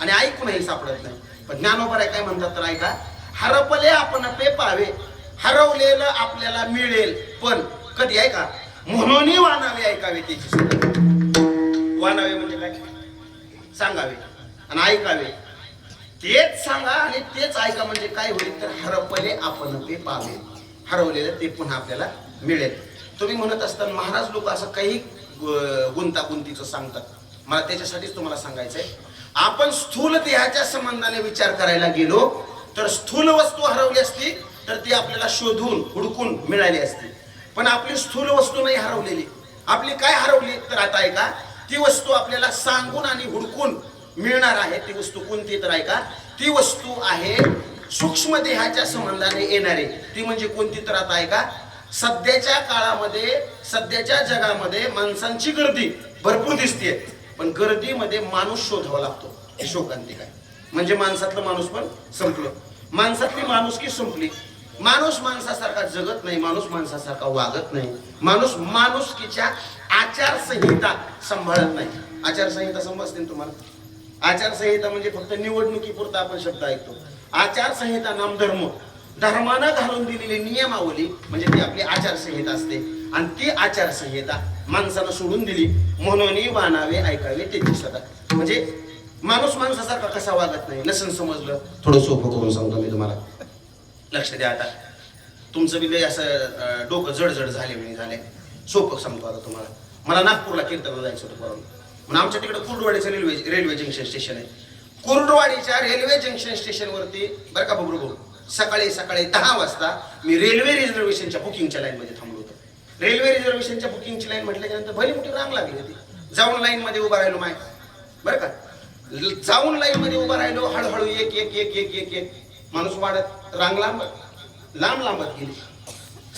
आणि ऐकूनही सापडत नाही. पण ज्ञानोबराय काय म्हणतात तर ऐका, हरपले आपण पे पावे, हरवलेलं आपल्याला मिळेल पण कधी? ऐका, म्हणून वानावे ऐकावे त्याची सदा. वानावे म्हणजे काय? सांगावे आणि ऐकावे. तेच सांगा आणि तेच ऐका म्हणजे काय होईल तर हरपले आपण ते पावे, हरवलेलं ते पुन्हा आपल्याला मिळेल. तुम्ही म्हणत असताना महाराज लोक असं काही गुंतागुंतीचं सांगतात, मला त्याच्यासाठीच तुम्हाला सांगायचंय. आपण स्थूल देहाच्या संबंधाने विचार करायला गेलो तर स्थूल वस्तू हरवली असती तर ती आपल्याला शोधून हुडकून मिळाली असती. पण आपली स्थूल वस्तू नाही हरवलेली. आपली काय हरवली तर आता ऐका, ती वस्तू आपल्याला सांगून आणि हुडकून मिळणार आहे. ती वस्तू कोणती तर ऐका, ती वस्तू आहे सूक्ष्म देहाच्या संबंधाने येणारे. ती म्हणजे कोणती तर आता ऐका, सध्याच्या काळामध्ये, सध्याच्या जगामध्ये माणसांची गर्दी भरपूर दिसते, पण गर्दीमध्ये माणूस शोधावा लागतो. ही शोकांतिक आहे. म्हणजे माणसातलं माणूस पण संपलं, माणसातली माणुसकी संपली. माणूस माणसासारखा जगत नाही, माणूस माणसासारखा वागत नाही, माणूस माणुसकीच्या आचारसंहिता सांभाळत नाही. आचारसंहिता समजते तुम्हाला? आचारसंहिता म्हणजे फक्त निवडणुकीपुरता आपण शब्द ऐकतो. आचारसंहिता नामधर्म, धर्मानं घालून दिलेली नियमावली म्हणजे ती आपली आचारसंहिता असते. आणि ती आचारसंहिता माणसानं सोडून दिली म्हणून वानावे ऐकावे त्याची सदा. म्हणजे माणूस माणसासारखा कसा वागत नाही. नसन समजलं थोडं सोपं करून सांगतो मी तुम्हाला, लक्ष द्या. आता तुमचं बी लय असं डोकं जडजड झाले. सोपं सांगतो आता तुम्हाला. मला नागपूरला कीर्तनाला जायचं होतं बरोबर, म्हणून आमच्या तिकडे कुर्डवाडीचं रेल्वे जंक्शन स्टेशन आहे. कुर्डवाडीच्या रेल्वे जंक्शन स्टेशनवरती बरं का बरोबर सकाळी 10 वाजता मी रेल्वे रिझर्वेशनच्या बुकिंगच्या लाईन मध्ये थांबलो होतो. रेल्वे रिझर्वेशनच्या बुकिंगची लाईन म्हटल्यानंतर भली मोठी रांग लागली होती. जाऊन लाईन मध्ये उभा राहिलो माय बरं का, जाऊन लाईन मध्ये उभा राहिलो. हळूहळू एक एक एक एक एक एक माणूस वाढत रांग लांबत गेली.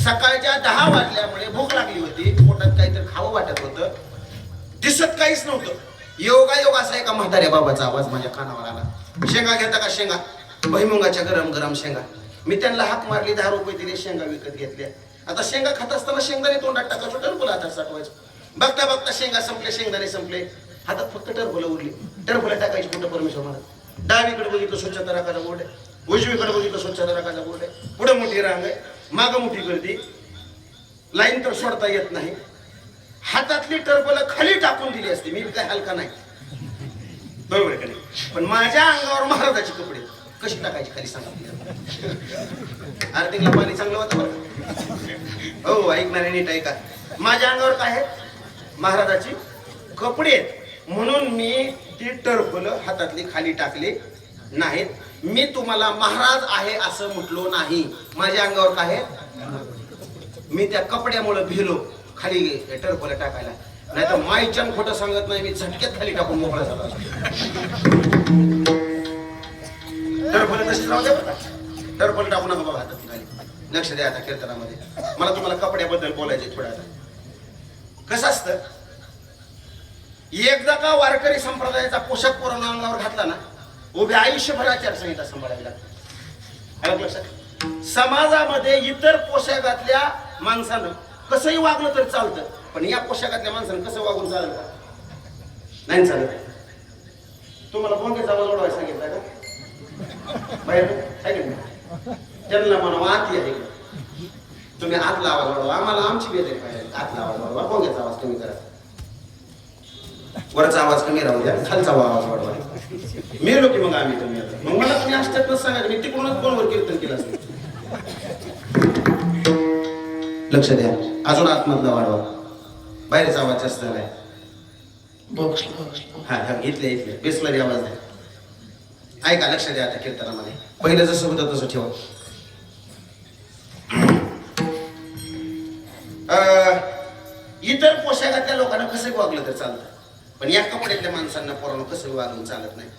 सकाळच्या 10 वाजल्यामुळे भूक लागली होती, पोटात काहीतरी खावं वाटत होतं, दिसत काहीच नव्हतं. योगायोग असा एका म्हाताऱ्या बाबाचा आवाज माझ्या कानावर आला, शेंगा घेता का? शेंगा, भुईमुगाच्या गरम गरम शेंगा. मी त्यांना हाक मारली, 10 रुपये दिले, शेंगा विकत घेतल्या. आता शेंगा खात असताना शेंगदाणे तोंडात टाकायचं, टरफुलं हातात साठवायचं. बघता बघता शेंगा संपले, शेंगदाणे संपले, हातात फक्त टरफुलं उरली. टरफुलं टाकायची कुठं परमेश्वर मला. डावीकडे बघितलं स्वच्छता राखायचा बोर्ड आहे, उजवीकडे बघितलं स्वच्छता राखायचा बोर्ड आहे, पुढे मोठी रांग आहे, मागं मोठी गर्दी, लाईन तर सोडता येत नाही. हातातली टरफुलं खाली टाकून दिली असते, मी काय हलका नाही, बरोबर का नाही? पण माझ्या अंगावर महाराजाचे कपडे कशी टाकायची खाली सांगा. आर्थिकला पाणी चांगलं होतं बरं हो, ऐकणारे नीट ऐका. माझ्या अंगावर काय आहे? महाराजाची कपडे आहेत. म्हणून मी ती टरफुलं हातातली खाली टाकली नाहीत. मी तुम्हाला महाराज आहे असं म्हटलो नाही. माझ्या अंगावर काय आहे? मी त्या कपड्यामुळे भिलो खाली टरफुलं टाकायला. नाही तर माईच्यान खोटं सांगत नाही, मी झटक्यात खाली टाकून मोकळा झाला. टरफुलं तशीच राहू द्या बरं, टरफुलं टाकू नका बाबा हातात खाली. लक्ष द्या आता कीर्तनामध्ये. मला तुम्हाला कपड्याबद्दल बोलायचे थोडं. आता कसं असतं, एकदा का वारकरी संप्रदायाचा पोशाख पोरांना अंगावर घातला ना, उभे आयुष्यभर आचारसंहिता सांभाळावी लागते. लक्षात समाजामध्ये इतर पोशाखातल्या माणसानं कसंही वागलं तरी चालतं, पण या पोशाखातल्या माणसानं कसं वागून चालेल का? नाही चालत. तुम्हाला भोंग्याचा आवाज ओढवायला सांगितलं का बाहेर? आहे का नाही? त्यांना म्हणा आत आहे का, तुम्ही आतला आवाज वाढवा, आम्हाला आमची बेजारी पाहिजे. आतला आवाज वाढवा, भोंग्याचा आवाज कमी करा, वरचा आवाज कमी राहू द्या, खालचा आवाज वाढवा. मेलो की मग आम्ही तुम्ही आता मग मला तुम्ही अष्टातच सांगायचं, मी तिकडूनच फोनवर कीर्तन केलं असतं. लक्ष द्या, अजून आतमधला वाढवा, बाहेरचा आवाज जास्त झालाय. बॉक्स हा हा इथले बेसला आवाज द्या. ऐका, लक्ष द्या आता कीर्तनामध्ये. पहिलं जसं होतं तसं ठेवा. इतर पोशाखातल्या लोकांना कसं वागलं तर चालतं, पण या कपड्यातल्या माणसांना पोरांना कसं वागून चालत नाही.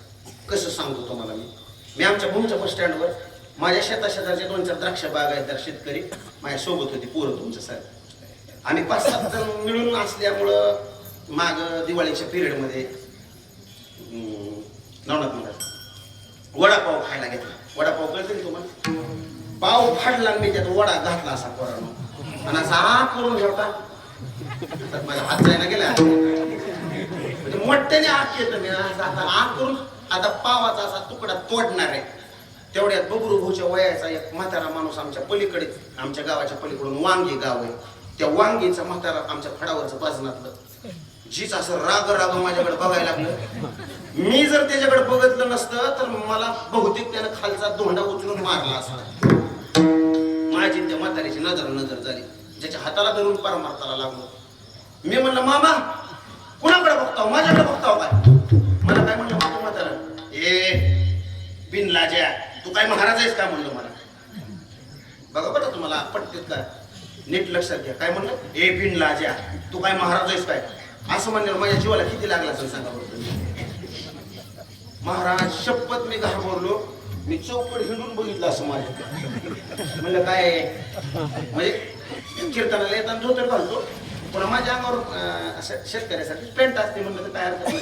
कसं सांगतो तुम्हाला मी आमच्या भूमच्या बस स्टँडवर माझ्या शेताचे 2-4 द्राक्ष बागायतदार शेतकरी माझ्या सोबत होते, पोरं तुमच्या साहेब. आम्ही 5-7 जण मिळून असल्यामुळं माग दिवाळीच्या पिरियडमध्ये नवनाथ मंडळ वडापाव खायला घेतला. वडापाव कळते ना तुम्हाला? पाव फाडला मी त्यात वडा घातला असा पोरानं, आणि असा हा करून ठेवता तर माझा हात जायला गेला. म्हणजे मोठ्याने आग येतं मी आता आग करून आता पावाचा असा तुकडा तोडणार आहे. तेवढ्यात बबरू भाऊच्या वयाचा एक म्हातारा माणूस आमच्या पलीकडे, आमच्या गावाच्या पलीकडून वांगी गाव आहे, त्या वांगीचा म्हातारा आमच्या फडावरचं बाजनातलं जीच असं राग माझ्याकडे बघायला लागलं. मी जर त्याच्याकडे बघितलं नसतं तर मला बहुतेक त्यानं खालचा धोंडा उचलून मारला असता. माझी त्या म्हातारीची नजर झाली, ज्याच्या हाताला धरून परमार्थाला लागलो. मी म्हणलं, मामा कुणाकडे बघताव, माझ्याकडे बघताव काय? मला काय म्हणलं माझं म्हातारा, ए बिनलाज्या तू काय महाराज आहेस का म्हणलं मला. बघा बरं तुम्हाला पटतेत का, नीट लक्षात घ्या. काय म्हणलं, ए बिनलाज्या तू काय महाराज आहेस काय, असं म्हणलं माझ्या जीवाला किती लागला असं सांगा बरं. महाराज शपथ मी घाबरलो, मी चौकड हिंडून बघितलं असं माझ्या. म्हणलं काय म्हणजे कीर्तनाला येताना धोतर घालतो, पण माझ्या अंगावर असं शेतकऱ्यासाठी पॅन्ट असते. म्हणलं तर काय अर्थ नाही,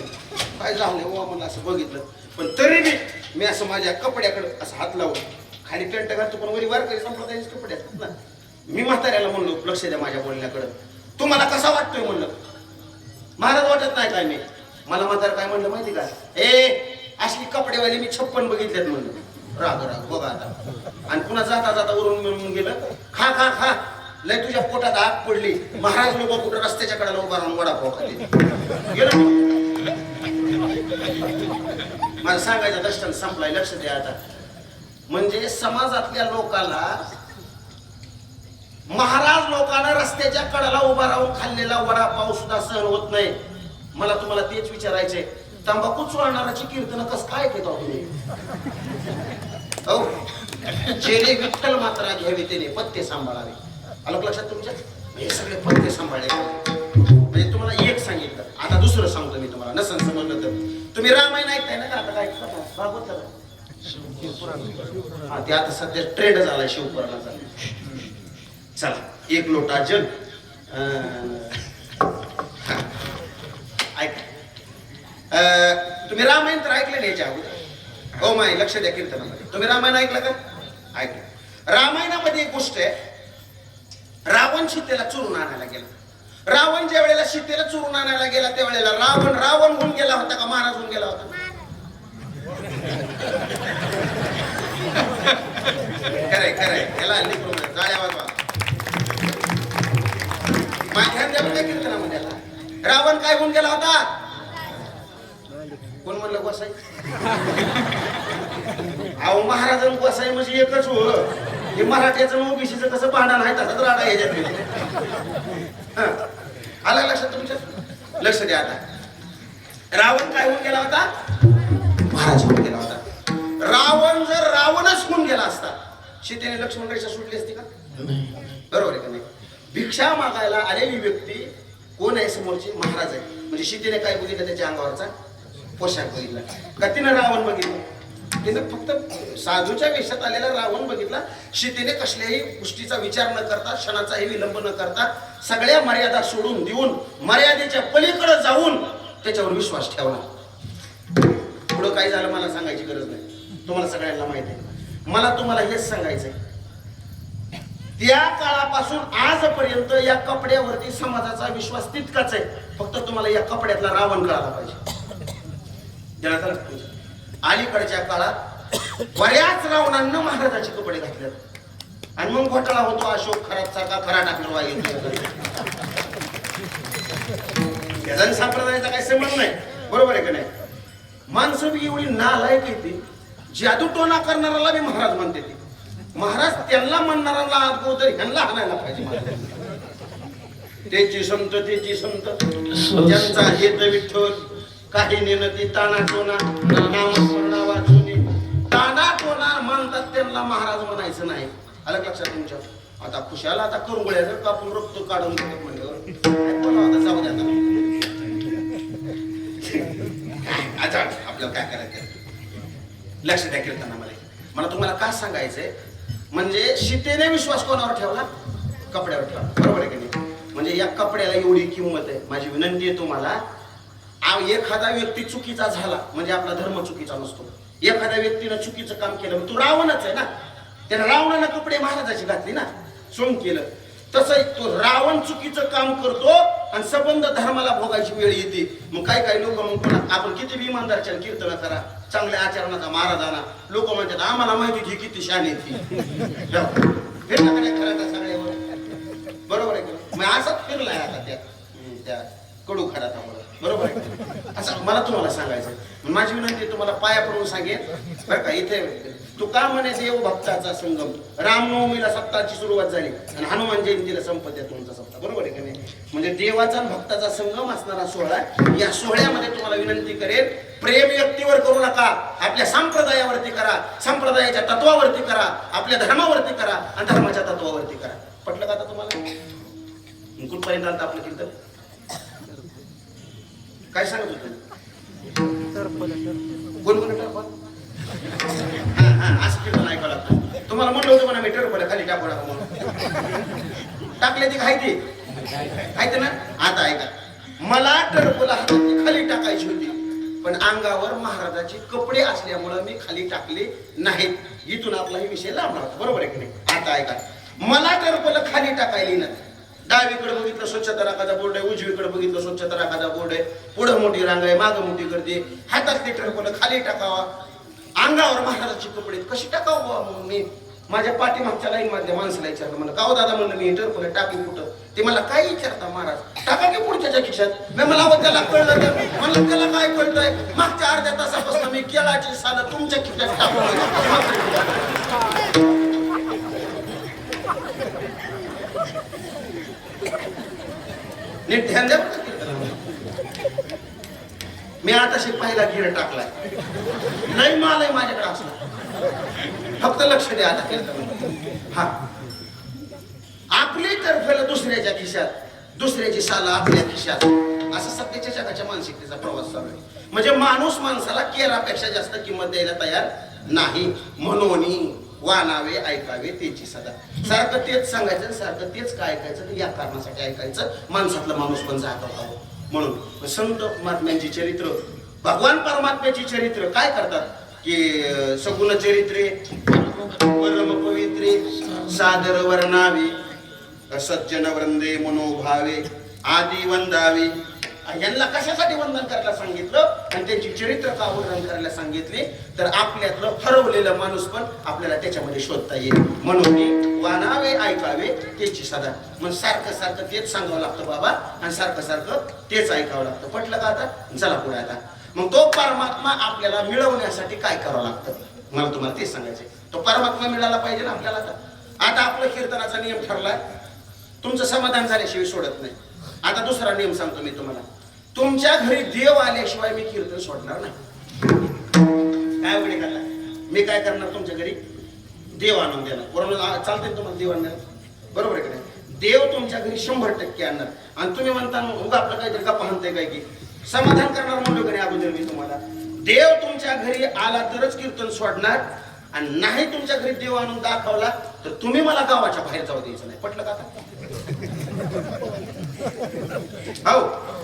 काय लावले वा म्हणलं असं बघितलं. पण तरी मी असं माझ्या कपड्याकडे असं हात लावून, खाली पॅन्ट घालतो पण वरी वारकरी संप्रदायाचे कपडे असतात ना. मी म्हाताऱ्याला म्हणलो, लक्ष द्या माझ्या बोलण्याकडं, तुम्हाला कसा वाटतोय म्हणलं. महाराज वाटत नाही काय मी. मला म्हातारा काय म्हणलं माहिती का, ए असली कपडेवाली मी 56 बघितल्यात म्हणलं. राग बघा आता. आणि पुन्हा जाता उरून मिळून गेलं, खा खा खा लय तुझ्या पोटात आग पडली. महाराज लोक कुठं रस्त्याच्या कडेला उभा राहून वडापाव खाते गेलं. मला सांगायचा दृष्टांत संपलाय. लक्ष द्या आता. म्हणजे समाजातल्या लोकांना, महाराज लोकांना रस्त्याच्या कडेला उभा राहून खाल्लेला वडापाव सुद्धा सहन होत नाही. मला तुम्हाला तेच विचारायचंय, तंबाखू चोळणाराची कीर्तन कसं काय घेतो तुम्ही? हो, जेणे विठ्ठल मात्रा घ्यावी त्याने पत्ते सांभाळावे. आलं लक्षात तुमच्या? हे सगळे पत्ते सांभाळले. म्हणजे तुम्हाला एक सांगितलं, आता दुसरं सांगतो मी तुम्हाला. नसन समजलं तर तुम्ही रामायण ऐकताय ना का? आता काय भागवत हा ते आता सध्या ट्रेंड झालाय शिवपुराणाचा. चला, एक लोटा जल ऐक. तुम्ही रामायण तर ऐकलं याच्या अगोदर? हो माय, लक्ष द्या कीर्तनामध्ये. तुम्ही रामायण ऐकलं का? ऐकलं. रामायणामध्ये एक गोष्ट आहे, रावण सीतेला चोरून आणायला गेला. रावण ज्या वेळेला सीतेला चोरून आणायला गेला त्यावेळेला रावण होऊन गेला होता का महाराज होऊन गेला होता? खरंय याला जाळ्या वाजवा. ध्यान द्या बघा कीर्तनामध्ये. रावण काय होऊन गेला होता? कोण म्हणलं गोसाई? अहो महाराज गोसाई म्हणजे एकच हो. हे मराठ्याचं ओबीसीचं कसं भांडण आहे तसंच राडा याच्यात. आला लक्षात तुमच्या? लक्ष द्या आता. रावण काय होऊन गेला होता? महाराज होऊन गेला होता. रावण जर रावणच होऊन गेला असता, सीतेने लक्ष्मण रेषा सुटली असती का? बरोबर आहे का नाही? भिक्षा मागायला आलेली व्यक्ती कोण आहे समोरची? महाराज आहे. म्हणजे सीतेने काय बघितलं? त्याच्या अंगावरचा पोशाख बघितला का? तिनं रावण बघितलं? तिनं फक्त साधूच्या वेशात आलेला रावण बघितला. सीतेने कसल्याही गोष्टीचा विचार न करता, क्षणाचाही विलंब न करता, सगळ्या मर्यादा सोडून देऊन, मर्यादेच्या पलीकडे जाऊन त्याच्यावर विश्वास ठेवला. पुढं काय झालं मला सांगायची गरज नाही, तुम्हाला सगळ्यांना माहिती आहे. मला तुम्हाला हेच सांगायचंय, त्या काळापासून आजपर्यंत या कपड्यावरती समाजाचा विश्वास तितकाच आहे. फक्त तुम्हाला या कपड्यातला रावण कळाला पाहिजे. देण्यात आलं का? अलीकडच्या काळात बऱ्याच रावणांना महाराजाचे कपडे घातलेत आणि मग घोटाळा होतो. अशोक खराबचा का खरा टाकला त्याचा संप्रदायाचा काही संबंध नाही. बरोबर आहे का नाही? माणसं बी एवढी नालायक येते, जादू टोना करणाऱ्याला बी महाराज म्हणते ते. महाराज त्यांना म्हणणाऱ्याला अगोदर ह्यांना हाणायला पाहिजे. त्याची संत त्याची संत ज्यांचा हेत विठ्ठल काही नेनती ताना टोना नामस्मरणा वाचुनी ताना टोना म्हणतात त्यांना महाराज म्हणायचं नाही. आलं लक्षात तुमच्या? आता खुशाला आता करुंगळ्याचं कापून रक्त काढून देतात म्हणल्यावर जाऊ द्या. आता आपल्याला काय करायचं लक्ष द्या कीर्तनामध्ये. मला तुम्हाला काय सांगायचंय म्हणजे सीतेने विश्वास कोणावर ठेवला? कपड्यावर ठेवला. बरोबर आहे की नाही? म्हणजे या कपड्याला एवढी किंमत आहे. माझी विनंती आहे तुम्हाला, एखादा व्यक्ती चुकीचा झाला म्हणजे आपला धर्म चुकीचा नसतो. एखाद्या व्यक्तीनं चुकीचं काम केलं तो रावणच आहे ना. त्यानं रावणानं कपडे महाराजाची घातली ना, सोंग केलं. तसं तो रावण चुकीचं काम करतो आणि संबंध धर्माला भोगायची वेळ येते. मग काही लोक म्हणतात आपण किती बी इमानदारच्या कीर्तन करा, चांगल्या आचरणाचा महाराजांना लोक म्हणतात आम्हाला माहिती घे किती शान येते. सगळ्यावर बरोबर आहे का? मग असाच फिरलाय आता त्या कडू खरातामुळे. बरोबर आहे? असं मला तुम्हाला सांगायचं. माझी विनंती तुम्हाला पाया पडून सांगेन बरं का. इथे तुका म्हणे देव भक्ताचा संगम. रामनवमीला सप्ताहाची सुरुवात झाली आणि हनुमान जयंतीला संपत्ती तुमचा सप्ताह. बरोबर आहे का नाही? म्हणजे देवाचा आणि भक्ताचा संगम असणारा सोहळा. या सोहळ्यामध्ये तुम्हाला विनंती करेन, प्रेम व्यक्तीवर करू नका, आपल्या संप्रदायावरती करा, संप्रदायाच्या तत्वावरती करा, आपल्या धर्मावरती करा आणि धर्माच्या तत्वावरती करा. पटलं का आता तुम्हाला? कुठपर्यंत आलं आपलं कीर्तन? काय सांगत होतं? कोण असं कीर्तन ऐकावं लागतं. तुम्हाला म्हणलं होतं म्हणा मी टरफल खाली टाकू नका म्हणून. टाकले ती खायते ना. आता ऐका, मला टरफल हातातली खाली टाकायची होती पण अंगावर महाराजाचे कपडे असल्यामुळे मी खाली टाकले नाहीत. इथून आपला हे विषय लांबला होता. बरोबर आहे की नाही? आता ऐका, मला टरफल खाली टाकायली ना. डावीकडे बघितलं स्वच्छता राखाचा बोर्ड आहे, उजवीकडे बघितलं स्वच्छता राखाचा बोर्ड आहे, पुढे मोठी रांग आहे, मागं मोठी गर्दी. हातातले टरफल खाली टाकावा, अंगावर महाराजाचे कपडे कशी टाकावं? म्हणून मी माझ्या पाठीमागच्या लाईन मधल्या माणसाला विचारलं, म्हणलं का दादा, म्हणलं मी टरफल टाकी कुठं? ते मला काय विचारता महाराज, टाका की पुढच्याच्या खिशात. मी मला त्याला कळलं तर म्हणलं त्याला काय कळतंय, मागच्या अर्ध्या तासापासून मी केळाची सालं तुमच्या खिशात टाकून. नीट ध्यान द्या. मी आता पहिला गिर टाकलाय, लय माल आहे माझ्याकडे असला, फक्त लक्ष द्या आता. हा, आपली टरफल दुसऱ्याच्या खिशात, दुसऱ्याची साला आपल्या खिशात, असं सध्याच्या जगाच्या मानसिकतेचा प्रवास चालू आहे. म्हणजे माणूस माणसाला केरापेक्षा जास्त किंमत द्यायला तयार नाही. म्हणून वानावे ऐकावे त्याची सदा. सारखं तेच सांगायचं, सारखं तेच काय ऐकायचं, या कारणासाठी ऐकायचं माणसातला माणूस पण जागृत हवं. म्हणून संत महात्म्यांची चरित्र, भगवान परमात्म्याची चरित्र काय करतात की सगुण चरित्रे परम पवित्रे सादर वर्णावे सज्जन वृंदे मनोभावे आदी वंदावे. यांना कशासाठी वंदन करायला सांगितलं आणि त्यांची चरित्र का वर्णन करायला सांगितले तर आपल्यातलं हरवलेलं माणूस पण आपल्याला त्याच्यामध्ये शोधता येईल. म्हणून वानावे ऐकावे त्याची सदा. मग सारखं सारखं तेच सांगावं लागतं बाबा आणि सारखं सारखं तेच ऐकावं लागतं. पटलं का आता? चला पुढे आता. मग तो परमात्मा आपल्याला मिळवण्यासाठी काय करावं लागतं मला तुम्हाला तेच सांगायचंय. तो परमात्मा मिळाला पाहिजे ना आपल्याला. आता आपलं कीर्तनाचा नियम ठरलाय, तुमचं समाधान झाल्याशिवाय सोडत नाही. आता दुसरा नियम सांगतो मी तुम्हाला, तुमच्या घरी देव आल्याशिवाय मी कीर्तन सोडणार नाही. काय वेळ करणार? मी काय करणार, तुमच्या घरी देव आणून देणार. बरोबर चालते तुम्हाला देव आणणार? बरोबर आहे का नाही? देव तुमच्या घरी 100% आणणार. आणि तुम्ही म्हणता उगा आपलं काहीतरी गप्पा म्हणताय काय की समाधान करणार म्हणलो का नाही अगोदर मी तुम्हाला. देव तुमच्या घरी आला तरच कीर्तन सोडणार आणि नाही तुमच्या घरी देव आणून दाखवला तर तुम्ही मला गावाच्या बाहेर जाऊ द्यायचं नाही. पटलं का? हो,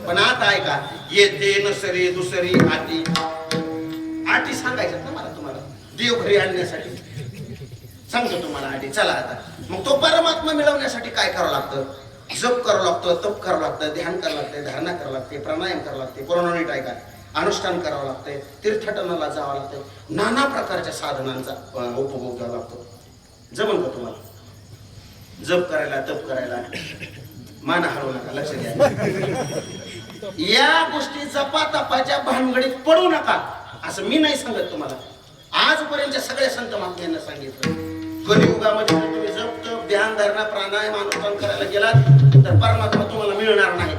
पण आता ऐका, येते नसरे दुसरी आटी आटी सांगायच्यात ना मला तुम्हाला देव घरी आणण्यासाठी. सांगतो तुम्हाला आटी. चला आता मग तो परमात्मा मिळवण्यासाठी काय करावं लागतं? जप करावं लागतं, तप करावं लागतं, ध्यान करावं लागतं, धारणा करावं लागते, प्राणायाम करावं लागते, पुराणोनीट ऐका, अनुष्ठान करावं लागतंय, तीर्थटनाला जावं लागतंय, नाना प्रकारच्या साधनांचा उपभोग घ्यावा लागतो. जमन का तुम्हाला जप करायला, तप करायला? माना हरवू नका, लक्ष द्या. या गोष्टी जपा तपाच्या भानगडीत पडू नका असं मी नाही सांगत तुम्हाला. आजपर्यंतच्या सगळ्या संत महात्म्यांना सांगितलं, कलियुगामध्ये जर तुम्ही जप तप ध्यान धारणा प्राणायाम अनुष्ठान करायला गेलात तर परमात्मा तुम्हाला मिळणार नाही.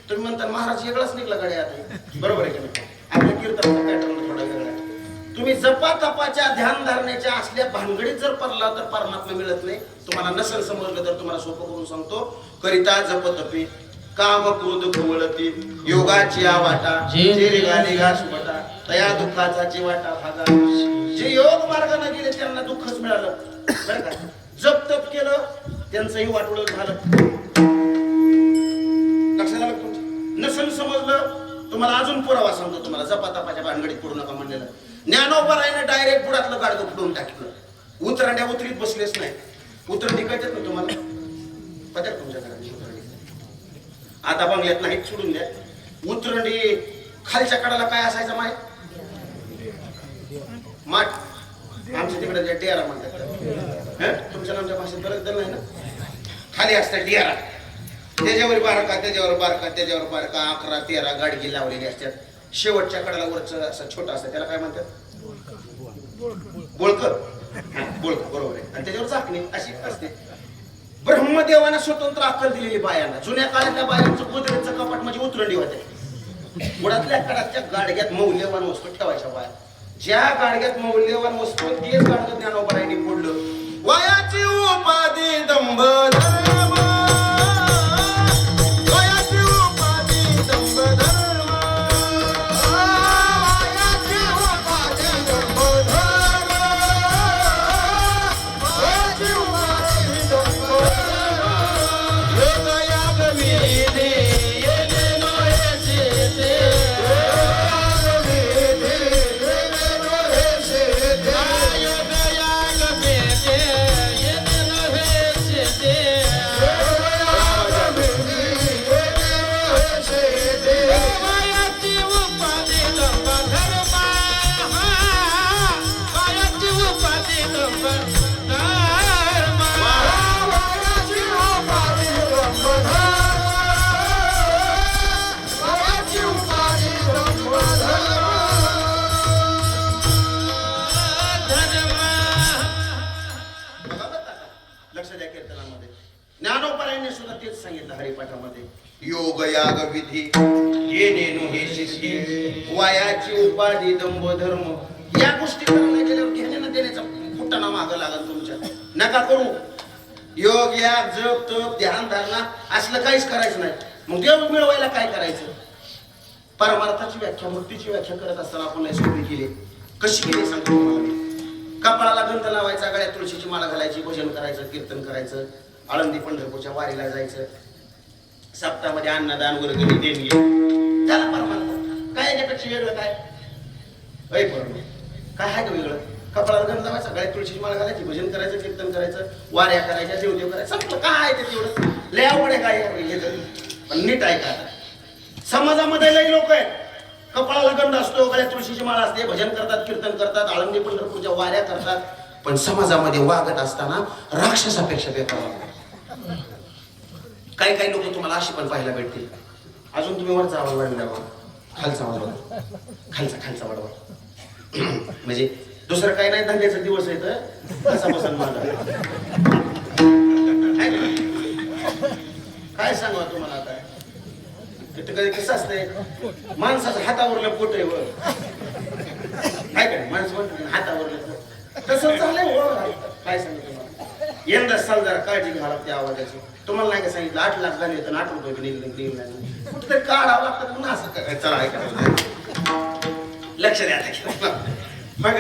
तुम्ही म्हणता महाराज वेगळाच निघला गड्या आता, बरोबर आहे की नाही? आपल्या कीर्तनाचा पॅटर्न थोडा वेगळा आहे. तुम्ही जपा तपाच्या ध्यान धारणेच्या असल्या भानगडीत जर पडला तर परमात्मा मिळत नाही. तुम्हाला नसेल समजलं तर तुम्हाला सोपं करून सांगतो. करिता जप तपी काम क्रोध कुवळती योगाची वाटा जे रेगाने घास वाटा तया दुःखाचा चिवाटा भागा. जे योग मार्गाने गेले त्यांना दुःखच मिळालं बरं का. जप तप केलं त्यांचंही वाटोळं झालं. लक्षात आलं तुमच्या? नसेल समजलं तुम्हाला अजून पुरावा सांगतो. तुम्हाला जपा तपाच्या भानगडीत पडू नका म्हणलेलं. ज्ञानोबरायने डायरेक्ट बुडातलं गाडगं फुडून टाकलं. उतरण्या उतरीत बसलेच नाही. उतरणी कळतात ना तुम्हाला? पत्या तुमच्या घरात उतरणी आता बंगल्यात नाहीत, सोडून द्या. उतरणी खालच्या कडाला काय असायचं माहित? माठ. आमच्या तिकडे डेरा म्हणतात. तुमच्या नामच्या भाषेत बरंच दल नाही ना. खाली असतात डेरा, त्याच्यावर बारका, त्याच्यावर बारका, त्याच्यावर बारका, 11 13 गाडगी लावलेली असतात. शेवटच्या कडाला वरच असं छोटा असतं, त्याला काय म्हणतात? बोळक. बोळक बरोबर आहे. आणि त्याच्यावर झाकणी अशी असते. ब्रह्मदेवानं स्वतंत्र अक्कल दिलेली बायांना. जुन्या काळातल्या बायांचं गोदरेजचं कपाट म्हणजे उतरंडी होते. बुडातल्या कडाच्या गाडग्यात मौल्यवान वस्तू ठेवायच्या बाया. ज्या गाडग्यात मौल्यवान वस्तू तेच गाडगं ज्ञानोबरायांनी फोडलं. वयाची उपाधी दंभ धर्म, वयाची उपाधी दंभ धर्म, वयाची उपाधी दंभ धर्म, वयाची उपाधी दंभ धर्म. योगयाग विधी येणे नोहे सिद्धे, योगयाग विधी येणे नोहे सिद्धे, योगयाग विधी येणे नोहे सिद्धे, योगयाग विधी येणे नोहे सिद्धे. वयाची उपाधी दंभ धर्म, वयाची उपाधी दंभ धर्म, वयाची उपाधी दंभ धर्म, वयाची उपाधी दंभ धर्म. लक्ष द्या कीर्तनामध्ये. ज्ञानोबरायांनी सुद्धा तेच सांगितलं हरिपाठामध्ये. योग याग विधी येणे नोहे सिद्धी, वयाची उपाधी दंभ धर्म. या गोष्टी करण्या गेल्यावर घेण्यानं देण्याचा फुटाणा मागं लागल तुमच्या. नका करू. योग याग जप तप ध्यान धारणा असलं काहीच करायचं नाही. मग देव मिळवायला काय करायचं? परमार्थाची व्याख्या मुक्तीची व्याख्या करत असताना आपण नाही सोपी केली. कशी केली सांगतो तुम्हाला मी. कपाळाला गंध लावायचा, गळ्यात तुळशीची माळा घालायची, भजन करायचं, कीर्तन करायचं, आळंदी पंढरपूरच्या वारीला जायचं, सप्ताहामध्ये अन्नदान वर्गणी देणगी, त्याला परमार्थ. काय याच्यापेक्षा वेगळं काय? काय आहे का वेगळं? कपाळाला गंध लावायचा, गळ्यात तुळशीची माळा घालायची, भजन करायचं, कीर्तन करायचं, वाऱ्या करायच्या, देवदेव करायचं, संपलं. काय आहे ते तेवढं? लय अवघड आहे काय हे? पण नीट आहे का? समाजामध्ये लई लोक आहेत, कपाळाला गंध असतो, गळ्यात तुळशीची माळा असते, भजन करतात, कीर्तन करतात, आळंदी पंढरपूरच्या वाऱ्या करतात, पण समाजामध्ये वागत असताना राक्षसापेक्षा बेकार वागतात. काही काही लोक तुम्हाला अशी पण पाहायला भेटतील. अजून तुम्ही वरचा आवाज वाढवा, खालचा आवाज वाढवा, खालचा वाढवा. म्हणजे दुसरं काही नाही, धंद्याचा दिवस आहे तर कसा बसन माझा. काय सांगा तुम्हाला आता? कधी कसं असतंय, माणसाचं हातावरलं पोट आहे वर, काय काय माणसं म्हणतात हातावरलं पोट, तसं चाललंय वर. काय सांगू तुम्हाला? यंदा साल जरा काळजी घ्यावं लागते आवाजाची. तुम्हाला नाही का सांगितलं 8 लाख झाले तर 8 रुपये निघले, कुठेतरी काढावं लागतं पुन्हा असं काय. चला ऐका, लक्ष द्या. मग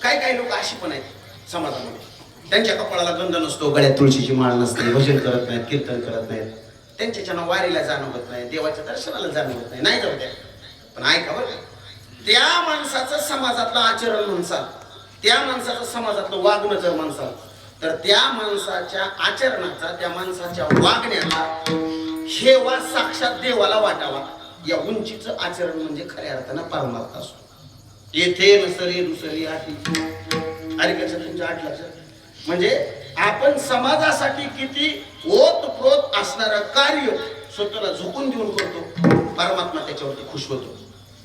काही काही लोक अशी पण आहेत समाजामध्ये, त्यांच्या कपाळाला गंध नसतो, गळ्यात तुळशीची माळ नसते, भजन करत नाहीत, कीर्तन करत नाहीत, त्यांच्याच्यानं वारीला जाणं होत नाही, देवाच्या दर्शनाला जाणं होत नाही. नाही जाऊ द्या, पण ऐका बरं, त्या माणसाचं समाजातलं आचरण म्हणसाल, त्या माणसाचं समाजातलं वागणं जर माणसाला, तर त्या माणसाच्या आचरणाचा, त्या माणसाच्या वागण्याचा हेवा साक्षात देवाला वाटावा. या उंचीचं आचरण म्हणजे खऱ्या अर्थानं परमार्थ असतो. येथे नसरी दुसरी आठी, अरे कसं तुमच्या 8 लक्षात, म्हणजे आपण समाजासाठी किती ओतप्रोत असणारं कार्य स्वतःला झुकून देऊन करतो, परमात्मा त्याच्यावरती खुश होतो.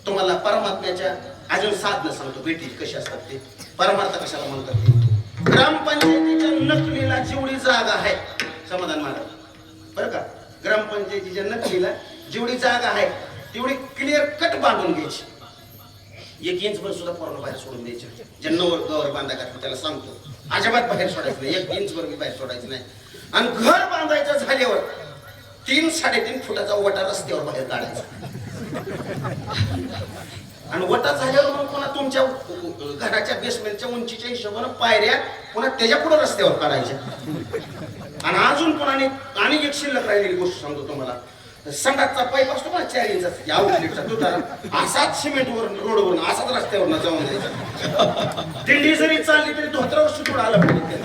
तुम्हाला परमात्म्याच्या अजून साधनं सांगतो, भेटी कशी असतात ते, परमार्थ कशाला म्हणतात ते. ग्रामपंचायतीच्या नकलीला जेवढी जागा आहे, समाधान महाराज बरं का, ग्रामपंचायतीच्या नकलीला जेवढी जागा आहे तेवढी क्लिअर कट बांधून घ्यायची. 1 इंचभर सुद्धा पोराला बाहेर सोडून द्यायचे. ज्यांना गवर बांधा घातलं त्याला सांगतो, अजिबात बाहेर सोडायचं नाही, 1 इंचभर मी बाहेर सोडायचं नाही. आणि घर बांधायचं झाल्यावर 3-3.5 फुटाचा वटा रस्त्यावर बाहेर काढायचा. आणि वटा झाल्यावर मग पुन्हा तुमच्या घराच्या बेसमेंटच्या उंचीच्या हिशोबानं पायऱ्या पुन्हा त्याच्या पुढे रस्त्यावर काढायच्या. आणि अजून पुन्हा आणि एक शिल्लक राहिलेली गोष्ट सांगतो तुम्हाला. संडासचा पाईप असतो ना 4 इंचाचा आउटलेटचा, तो तर असाच सिमेंटवर रोडवरून असाच रस्त्यावर जाऊन जायचा. दिंडी जरी चालली तरी धोत्रावर सुटून आला पाहिजे.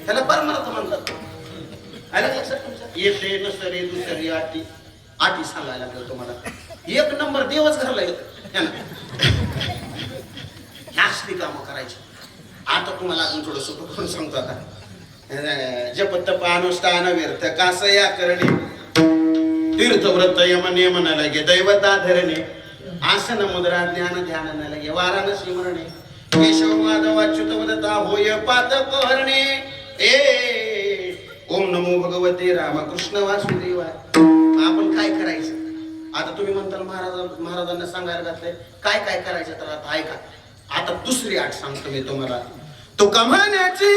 त्याला परमार्थ म्हणतात. आलं लक्षात तुमच्या? येते नसरे दुसरी आठी, आठी सांगायला लागलं तुम्हाला. 1 नंबर देवच घरला येतो. असली कामं करायची. आता तुम्हाला अजून थोडं सोपं करून सांगतो. आता जप तप अनुष्ठान व्यर्थ कासया करणे, तीर्थव्रत यम नियमन लगे, दैवता धरणे, आसन मुद्रा ज्ञान ध्यान न लगे, वाराणसी मरणे, केशव माधव अच्युत वदता होय पातक हरणे. ओम नमो भगवते रामकृष्ण वासुदेवाय. आपण काय करायचं? आता तुम्ही म्हणताल महाराजांना सांगायला घातलंय काय काय करायचं, तर आता ऐका. आता दुसरी आठ सांगतो मी तुम्हाला. तुका म्हण्याची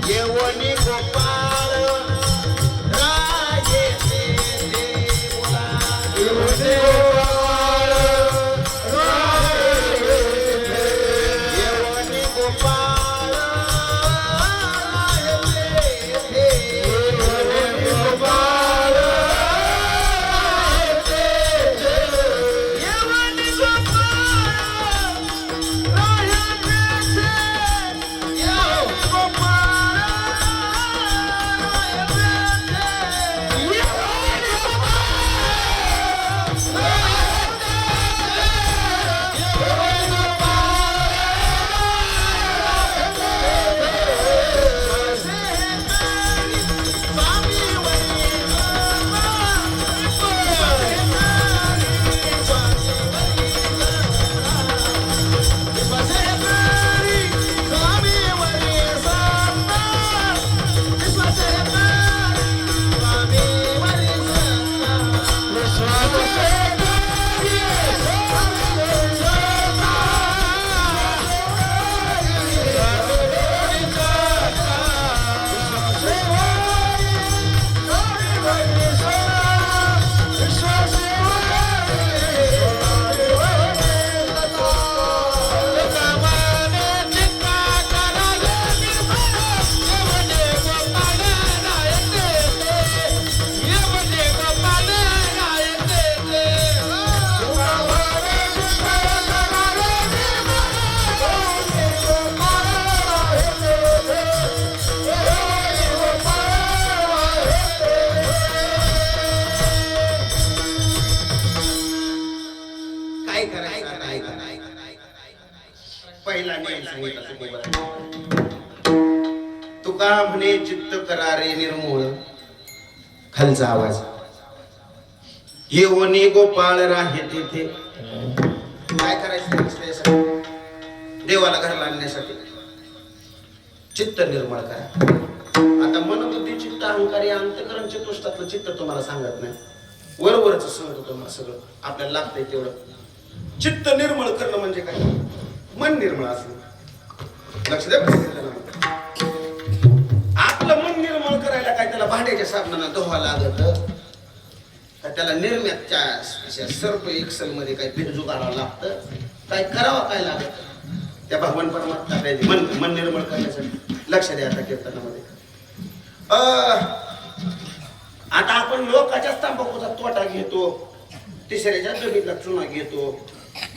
येवनी गोपाळ राजे देवला, येवनी गोपाळ राजे देवला, येवनी गोपाळ राजे देवला, येवनी गोपाळ राजे देवला, येवनी गोपाळ पहिला नियम सांगितला तुका म्हणे चित्त करारे निर्मूळ. खालचा आवाज येवनी गोपाळ राहे तेथे. काय करायचं? देवाला घराला आणण्यासाठी चित्त निर्मळ करा. आता मनबुद्धी चित्त अहंकारी अंतकरण चतुष्टातलं चित्त तुम्हाला सांगत नाही. वरवरच सहज होतं मला सगळं आपल्याला लागतंय तेवढं. चित्त निर्मळ करणं म्हणजे काय? मन निर्मळ असणं. लक्ष द्या. आपलं मन निर्मळ करायला काय त्याला भांड्याच्या साबणानं धुवा लागत का? त्याला निर्म्याच्या सर्प एक्सल मध्ये काही बिंजू काढावं लागतं? काय करावं काय लागत त्या भगवान परमात्मा मन निर्मळ करण्यासाठी? लक्ष द्या आता कीर्तनामध्ये. आता आपण लोकांच्याच तंबाखूचा तोटा घेतो, तिसऱ्याच्या डबीतला चुना घेतो,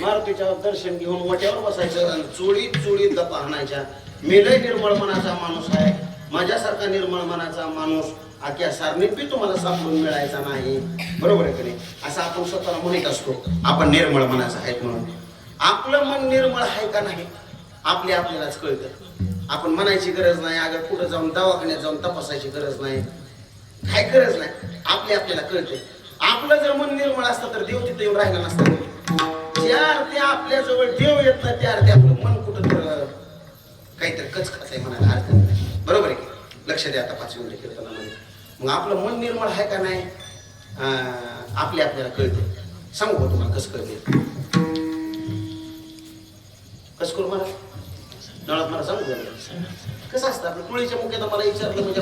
मारुतीच्या दर्शन घेऊन वाट्यावर बसायचं आणि चोळीत गप्पा आणायच्या. मी लय निर्मळ मनाचा माणूस आहे, माझ्यासारखा निर्मळ मनाचा माणूस आख्या सारणीत बी तुम्हाला सापडून मिळायचा नाही. बरोबर आहे की नाही? असं आपण स्वतःला म्हणत असतो आपण निर्मळ मनाचा आहेत म्हणून. आपलं मन निर्मळ आहे का नाही आपल्यालाच कळतं. आपण म्हणायची गरज नाही, अगर कुठं जाऊन दवाखान्यात जाऊन तपासायची गरज नाही, काय गरज नाही. आपल्याला कळते. आपलं जर मन निर्मळ असतं तर देव तिथे येऊन राहिला नसतं. ज्यार ते आपल्या जवळ देव येत नाही त्यार ते आपलं मन कुठं तर काहीतरी कचकच आहे म्हणायला अर्थ नाही. बरोबर आहे की? लक्ष द्या आता 5 मिनिटं कीर्तनामध्ये. मग आपलं मन निर्मळ आहे का नाही आपल्याला कळते. सांगू का तुम्हाला कसं कळते? कसं करू मला नळात मला सांगू द्या. कसं असतं आपलं टोळीच्या मुख्यात मला विचारलं म्हणजे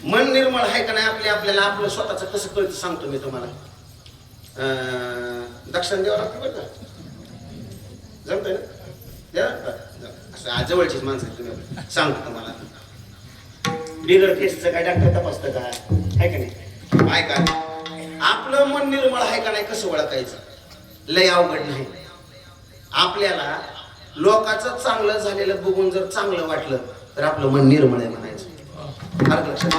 मन निर्मळ आहे का नाही आपल्याला आपलं स्वतःच कसं कळतं सांगतो मी तुम्हाला. दक्षिण द्यावं लागतं बरं का? जमतंय ना? असं जवळचीच माणसं तुम्ही सांगतो तुम्हाला. बिगर केसचं काय डॉक्टर तपासतं का? आहे का नाही? आहे का? आपलं मन निर्मळ आहे का नाही कसं ओळखायचं? लय अवघड नाही. आपल्याला लोकांचं चांगलं झालेलं बघून जर चांगलं वाटलं तर आपलं मन निर्मळ आहे म्हणायचं. फार लक्षात.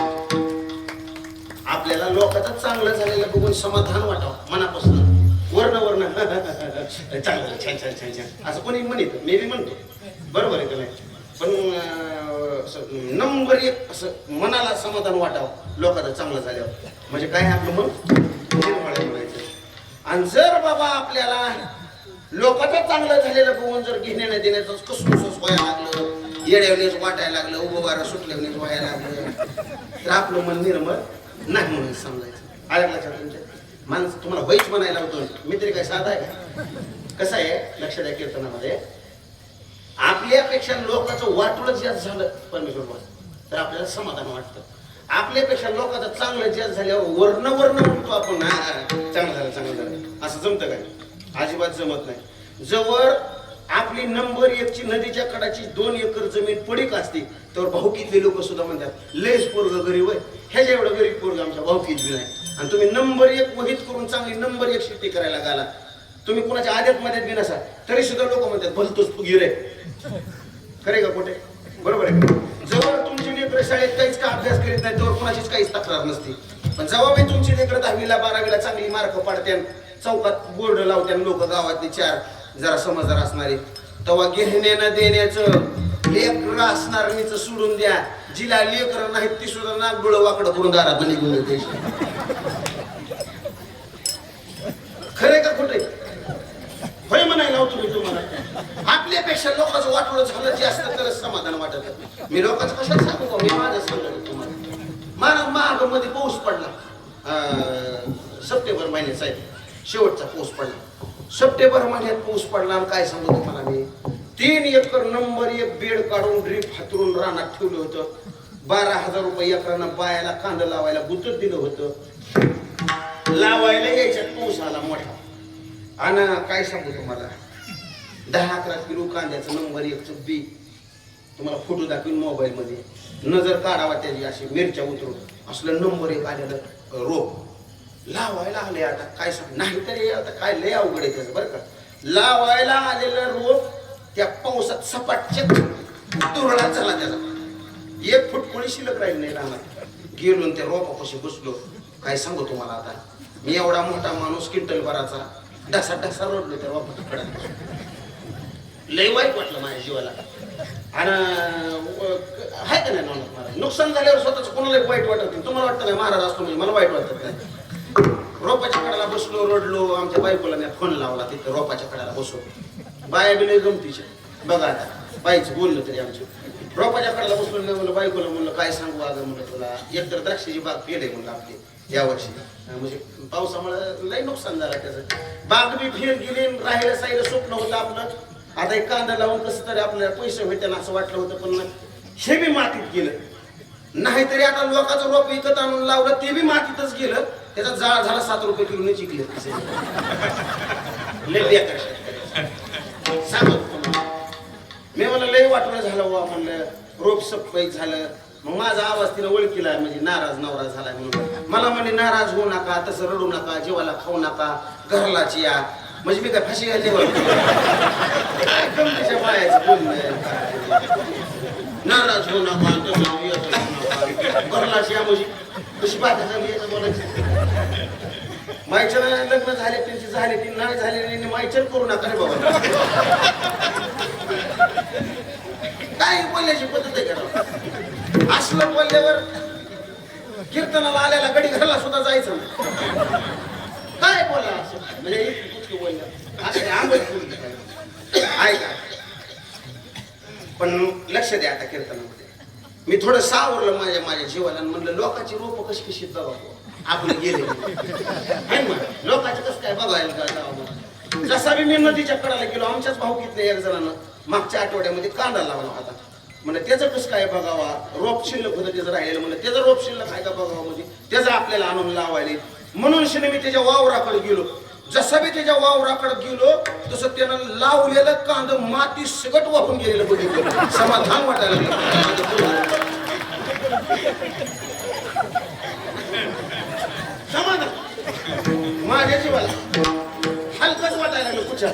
आपल्याला लोकांचं चांगलं झालेलं बघून समाधान वाटावं मनापासून. वर्ण चांगलं छान असं कोणी म्हणत, मी बी म्हणतो. बरोबर आहे का नाही? पण नंबर 1 असं मनाला समाधान वाटावं लोकांचं चांगलं झाल्यावर म्हणजे काय आपलं मन निर्मळ आहे म्हणायचं. आणि जर बाबा आपल्याला लोकांचं चांगलं झालेलं बघून जर घेण्याने देण्याचं कसं व्हायला लागलं, येड्यावणीच वाटायला लागलं, उभं वारं सुटल्यावणीच व्हायला लागलं तर आपलं मन निर्मळ नाही म्हणून समजायचं. आलं लक्षात तुमच्या? माणसं तुम्हाला व्हायच म्हणायला होतो मी तरी काय साधा आहे का? कसं आहे लक्ष द्या कीर्तनामध्ये. आपल्यापेक्षा लोकांचं वाटोळं जास्त झालं परमेश्वर तर आपल्याला समाधान वाटतं. आपल्यापेक्षा लोकांचं चांगलं जास्त झाल्यावर वर्ण म्हणतो आपण चांगलं झालं असं जमतं काय? अजिबात जमत नाही. जवळ आपली नंबर 1 ची नदीच्या कडाची 2 एकर जमीन पडीक असते तर भाऊकीतले लोक सुद्धा म्हणतात लेस पोरग गरीब आहे, ह्याच्या एवढं गरीब पोरग आमच्या भाऊकीत बी नाही. आणि तुम्ही नंबर 1 वहीत करून चांगली नंबर 1 शेती करायला गाला, तुम्ही कोणाच्या आद्यात मध्यात बी नसा तरी सुद्धा लोक म्हणतात भलतोच फुगीर आहे. खरे का खोटे? बरोबर आहे. जवळ तुमची लेकरं शाळेत काहीच का अभ्यास करीत नाही तेव्हा कोणाचीच काहीच तक्रार नसते. पण जेव्हा मी तुमची लेकरं 10वीला 12वीला चांगली मार्क पाडत्यान, चौकात बोर्ड लावत्यान लोक गावातली 4 जरा समजदार असणारे, तेव्हा घेण्यानं देण्याचं लेकरं असणाऱ्यांचं सोडून द्या. जिला लेकरं नाहीत ती सुद्धा नाक डोळं वाकडं करून दारात निघून येते. खरे का खोटे? होय म्हणायला लावतो मी तुम्हाला. आपल्यापेक्षा लोकांचं वाटोळं झालं जास्त तरच समाधान वाटत. मी लोकांचं कशात सांगू का? मी माझं सांगतो तुम्हाला. माग मध्ये पाऊस पडला सप्टेंबर महिन्यात साहेब, शेवटचा पाऊस पडला. सप्टेंबर महिन्यात पाऊस पडला आणि काय सांगू तुम्हाला मी 3 एकर नंबर 1 बेड काढून ड्रीप हातरून रानात ठेवलं होतं. 12,000 रुपये एकरानं बायाला कांदा लावायला गुतत दिलं होतं. लावायला यायच्यात पाऊस आला मोठा. आणि काय सांगू तुम्हाला 10-11 किलो कांद्याचं नंबर 1चं बी तुम्हाला फोटो दाखवून मोबाईल मध्ये नजर काढावा त्याची अशी मिरच्या उतरून असलं नंबर 1 आलेलं रोप लावायला आले. आता काय सांग नाही तरी आता काय लय अवघड आहे त्याचं बरं का. लावायला आलेलं रोप त्या पावसात सपाटच्या तुरळा झाला त्याचा. 1 फूट कोणी शिल्लक राहील नाही राहणार. गेलो त्या रोपापाशी बसलो. काय सांगू तुम्हाला आता मी एवढा मोठा माणूस क्विंटल भराचा ढसा रडलो त्या रोपाकडे. लय वाईट वाटलं माझ्या जीवाला. आणि आहे का नाही महाराज नुकसान झाल्यावर स्वतःच कोणाला वाईट वाटत नाही. तुम्हाला वाटतं नाही महाराज असतो म्हणजे मला वाईट वाटत नाही. रोपाच्या कडाला बसलो रडलो. आमच्या बायकोला मी फोन लावला तिथं रोपाच्या कडाला बसलो. बाया बी लय गमतीच्या बघा आता बाईचं बोललं तरी आमचं रोपाच्या कडाला बसलो नाही म्हणलं बायकोला म्हणलं काय सांगू अगं म्हणलं तुला एकतर द्राक्षाची बाग फेल आहे म्हणलं आपली यावर्षी म्हणजे पावसामुळे लई नुकसान झालं त्याचं बाग बी फेल गेली राहिलं साईला स्वप्न होतं आपलं आता एक कांदा लावून कसं तरी आपल्याला पैसे भेटेल असं वाटलं होतं पण हे बी मातीत गेलं नाहीतरी आता लोकांचं रोप विकत आणून लावलं ते बी मातीतच गेलं त्याचा जाळ झाला 7 रुपये किलोने चिकले सांगत मी मला लय वाटणं झालं वा म्हणलं रोप सप्पई झालं मग माझा आवाज तिला ओळखीला म्हणजे नाराज नवरा झाला म्हणून मला म्हणे नाराज होऊ नका तसं रडू नका जीवाला खाऊ नका घरलाची या म्हणजे मी काय फाशी घालते बायाचं बोलणं नाराज होऊ नका घरलाची या म्हणजे कशी बाधा झाली याचं बोलायचं मायचं लग्न झाले त्यांची झाले ती नाही झाले मायचर करू नका रे बाबा काय बोलण्याची पद्धत आहे करा असलं बोलल्यावर कीर्तनाला आलेला गडी घराला सुद्धा जायचं काय बोला म्हणजे इतकी बोललं असं आंबट ऐका पण लक्ष द्या आता कीर्तनामध्ये मी थोडं सावरलं माझ्या जीवाला म्हणलं लोकांची रोप कशी कशी बघा आपले गेले लोकांचं कसं काय बघायला का जसा मी नदीच्या कडाला गेलो आमच्याच भाऊकीतल्या एक जणांना मागच्या आठवड्यामध्ये कांदा लावला होता म्हणजे त्याचं कसं काय बघावा रोप शिल्लक होतं त्याचं राहिलेलं म्हणजे त्याचं रोप शिल्लक आहे का बघावं म्हणजे त्याचं आपल्याला आणून लावायला म्हणून मी त्याच्या वावराकडे गेलो जसं मी त्याच्या वावराकडे गेलो तसं त्यानं लावलेलं कांद माती सगट वाहून गेलेलं बघितलं समाधान वाटायला लागलं समाधान माझ्या जीवाला हलकच वाटायला लागलं कुठच्या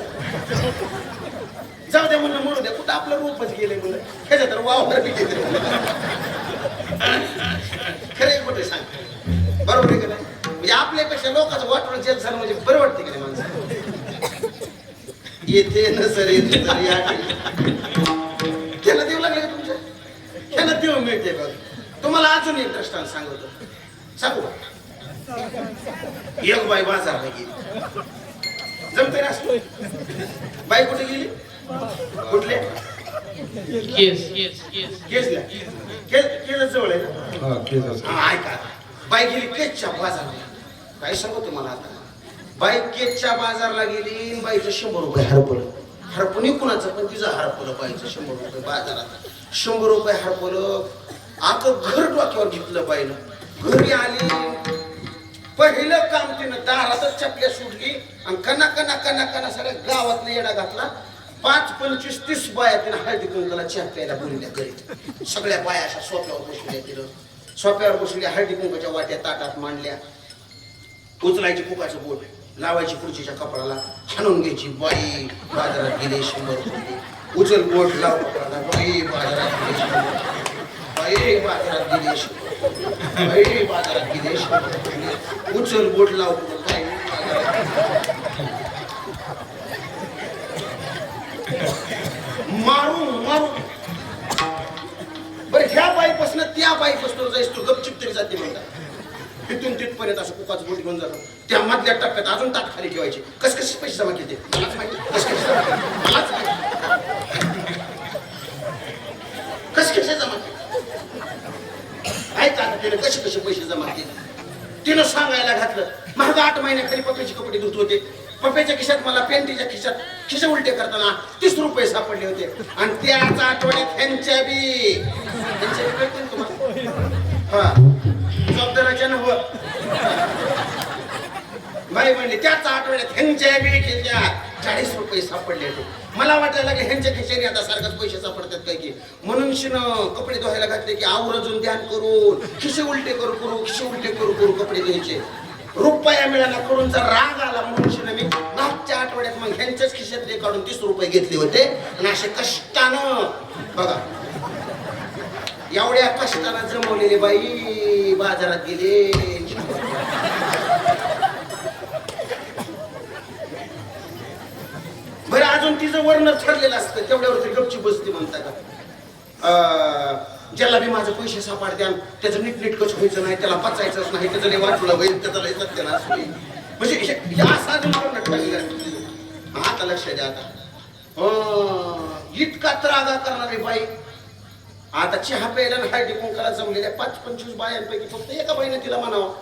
जाऊ द्या म्हणलं म्हणू द्या कुठं आपलं रूपच गेले म्हणलं ह्याच्या तर वावर बी गेले खरे कुठे सांग बरोबर आहे का नाही म्हणजे आपल्यापेक्षा लोकांचं वाटणं जेल झालं म्हणजे बरं वाटते की नाही माणसं येते न सर येते तर या त्याला देऊ लागले का तुमच्या ह्याला देऊ मिळते बघ तुम्हाला अजून एक दृष्टांत सांगतो सांगू एक बाई बाजारला गेली जमते ना बाई कुठे गेली कुठले केसला केस जवळ आहे ना ऐका बाई गेली केसच्या बाजारला काय सांगू तुम्हाला आता बाई केसच्या बाजारला गेली बाईचं 100 रुपये हरपलं हरपणी कुणाचं पण तिचं हरपलं बाईचं 100 रुपये बाजारात 100 रुपये हरपलं आता घर डोक्यावर घेतलं बाईनं घरी आली पहिलं काम तिनं दारातच चपल्या सुटली आणि कना कना कना कना सगळ्या गावातला येडा घातला 5, 25, 30 बाया तिनं हळदी कुंकाला चहा प्यायला बोलल्या घरी सगळ्या बाया अशा सोप्यावर बसल्या तिनं सोप्यावर बसल्या हळदी कुंकाच्या वाट्या ताटात मांडल्या उचलायची कुकाचं बोट लावायची खुर्चीच्या कपडाला हाणून घ्यायची बाई बाजारात गेले 100 रुपये उचल बोट लाव कपडाला बाई बाजारात गेले बाई बाजारात गेले बाई बाजारात गेले उचल बोट लाव बाई मारू मारू बरं ह्या बाईपासून त्या बाईपासून जायस तू गपचिप तरी जाते म्हणतात तिथून तिथपर्यंत असं कुकाचं बोट घेऊन जातो त्या मधल्या टप्प्यात अजून ताट खाली ठेवायचे कसे पैसे जमा केले मलाच माहिती कसे जमा केले ऐका तिने कसे पैसे जमा केले तिनं सांगायला घातलं महाग 8 महिन्याखाली पप्प्याचे कपडे धुत होते पप्प्याच्या खिशात मला पॅन्टीच्या खिशात खिशा उलटे करताना 30 रुपये सापडले होते आणि त्याच आठवड्यात ह्यांच्या बी कळतील तुम्हाला हा जबाबदाराच्या नव बाई म्हणले त्याच आठवड्यात ह्यांच्या बी खिशात 40 रुपये सापडले होते मला वाटायला की ह्यांच्या खिशाने आता सारखंच पैसे सापडतात काय की म्हणून शिनं कपडे धुवायला घातले की आवर्जून ध्यान करून खिशे उलटे करू कपडे धुवायचे रुपया मिळाला करूनचा राग आला म्हणून शिनं मी मागच्या आठवड्यात मग ह्यांच्याच खिशातले काढून 30 रुपये घेतले होते आणि असे कष्टानं बघा एवढ्या कष्टानं जमवलेले बाई बाजारात गेले बरं अजून तिचं वर्ण ठरलेलं असतं तेवढ्यावरती गपची बसती म्हणता का ज्याला बी माझे पैसे सापडत्या त्याचं नीटनेटकच व्हायचं नाही त्याला पचायचंच नाही त्याचं लय वाटलं होईल त्याचं लय सत्याला असं म्हणजे असं अजून वर्ण ठरलेलं आता लक्ष द्या आता इतका त्रागा करणारी बाई आता चहा प्यायला ना हळदी कुंकाला जमलेल्या 5-25 बायांपैकी फक्त एका बाईने तिला म्हणावं,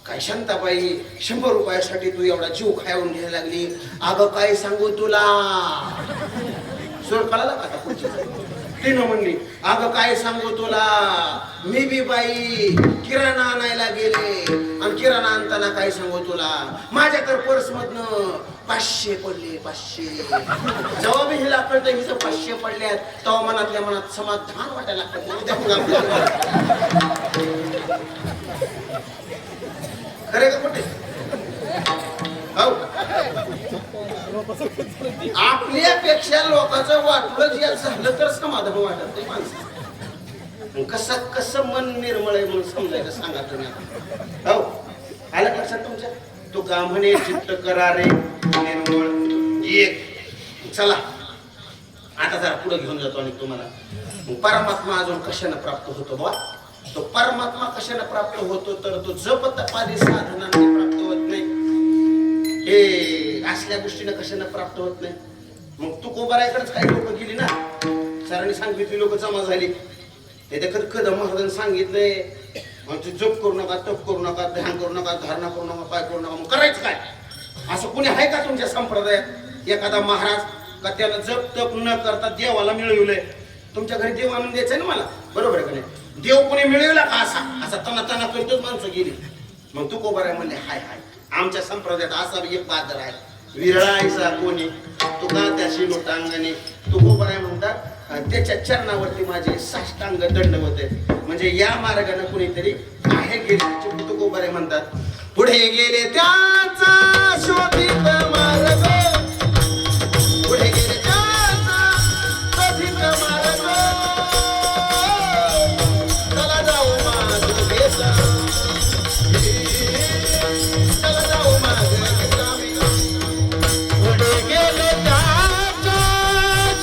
काय शांताबाई 100 रुपयासाठी तू एवढा जीव खाऊन घ्यायला लागली, अगं काय सांगू तुला. सोड कळाला का आता पुढची. तिनं म्हणली, अगं काय सांगू तुला, मी बी बाई किराणा आणायला गेले आणि किराणा आणताना काय सांगू तुला, माझ्या तर पर्स मधनं 500 पडले 500. जेव्हा मी हिला कळतं हिचं 500 पडल्यात तेव्हा मनातल्या मनात समाधान वाटायला लागतं. खरे का कुठे आपल्यापेक्षा लोकांचं वाटलं जे झालं तर समाधान वाटत नाही माणसं. कसं मन निर्मळ आहे म्हणून समजायचं सांगा तुम्ही. हो आलं लक्षात तुमच्या. तो का म्हणे चित्त करारे निर्मळ एक. चला आता जरा पुढे घेऊन जातो आणि तुम्हाला परमात्मा अजून कशाने प्राप्त होतो बा. तो परमात्मा कशाने प्राप्त होतो तर तो जप तपादी साधनाने प्राप्त होत नाही. हे असल्या गोष्टीने कशाने प्राप्त होत नाही. मग तू कोबारायकडेच काही लोक गेली ना, सरांनी सांगितली लोक जमा झाली. हे देखत कदम महाराजांनी सांगितलंय मग तू जप करू नका, तप करू नका, ध्यान करू नका, धारणा करू नका, काय करू नका. मग करायचं काय? असं कोणी आहे का तुमच्या संप्रदायात एखादा महाराज का त्याला जप तप न करता देवाला मिळवलंय? तुमच्या घरी देव आणून द्यायचंय ना मला, बरोबर आहे का नाही? देव कोणी मिळवला का असा असा तना तना करतोच माणसं गेली. मग तू कोबाराय म्हणले हाय हाय आमच्या संप्रदायात असा एक बादर आहे, विरळायचा कोणी तू का त्याशी लोटांगणे. तू कोबाराय म्हणतात त्याच्या चरणावरती माझे साष्टांग दंडवत आहे. म्हणजे या मार्गाने कुणीतरी आहे गेले. तू कोबाराय म्हणतात पुढे गेले त्याचा शोधित मार्ग, पुढे गेले त्याचा शोधित मार्ग, चला जाऊ माग घेता, चला जाऊ माग घेता. पुढे गेले त्याचा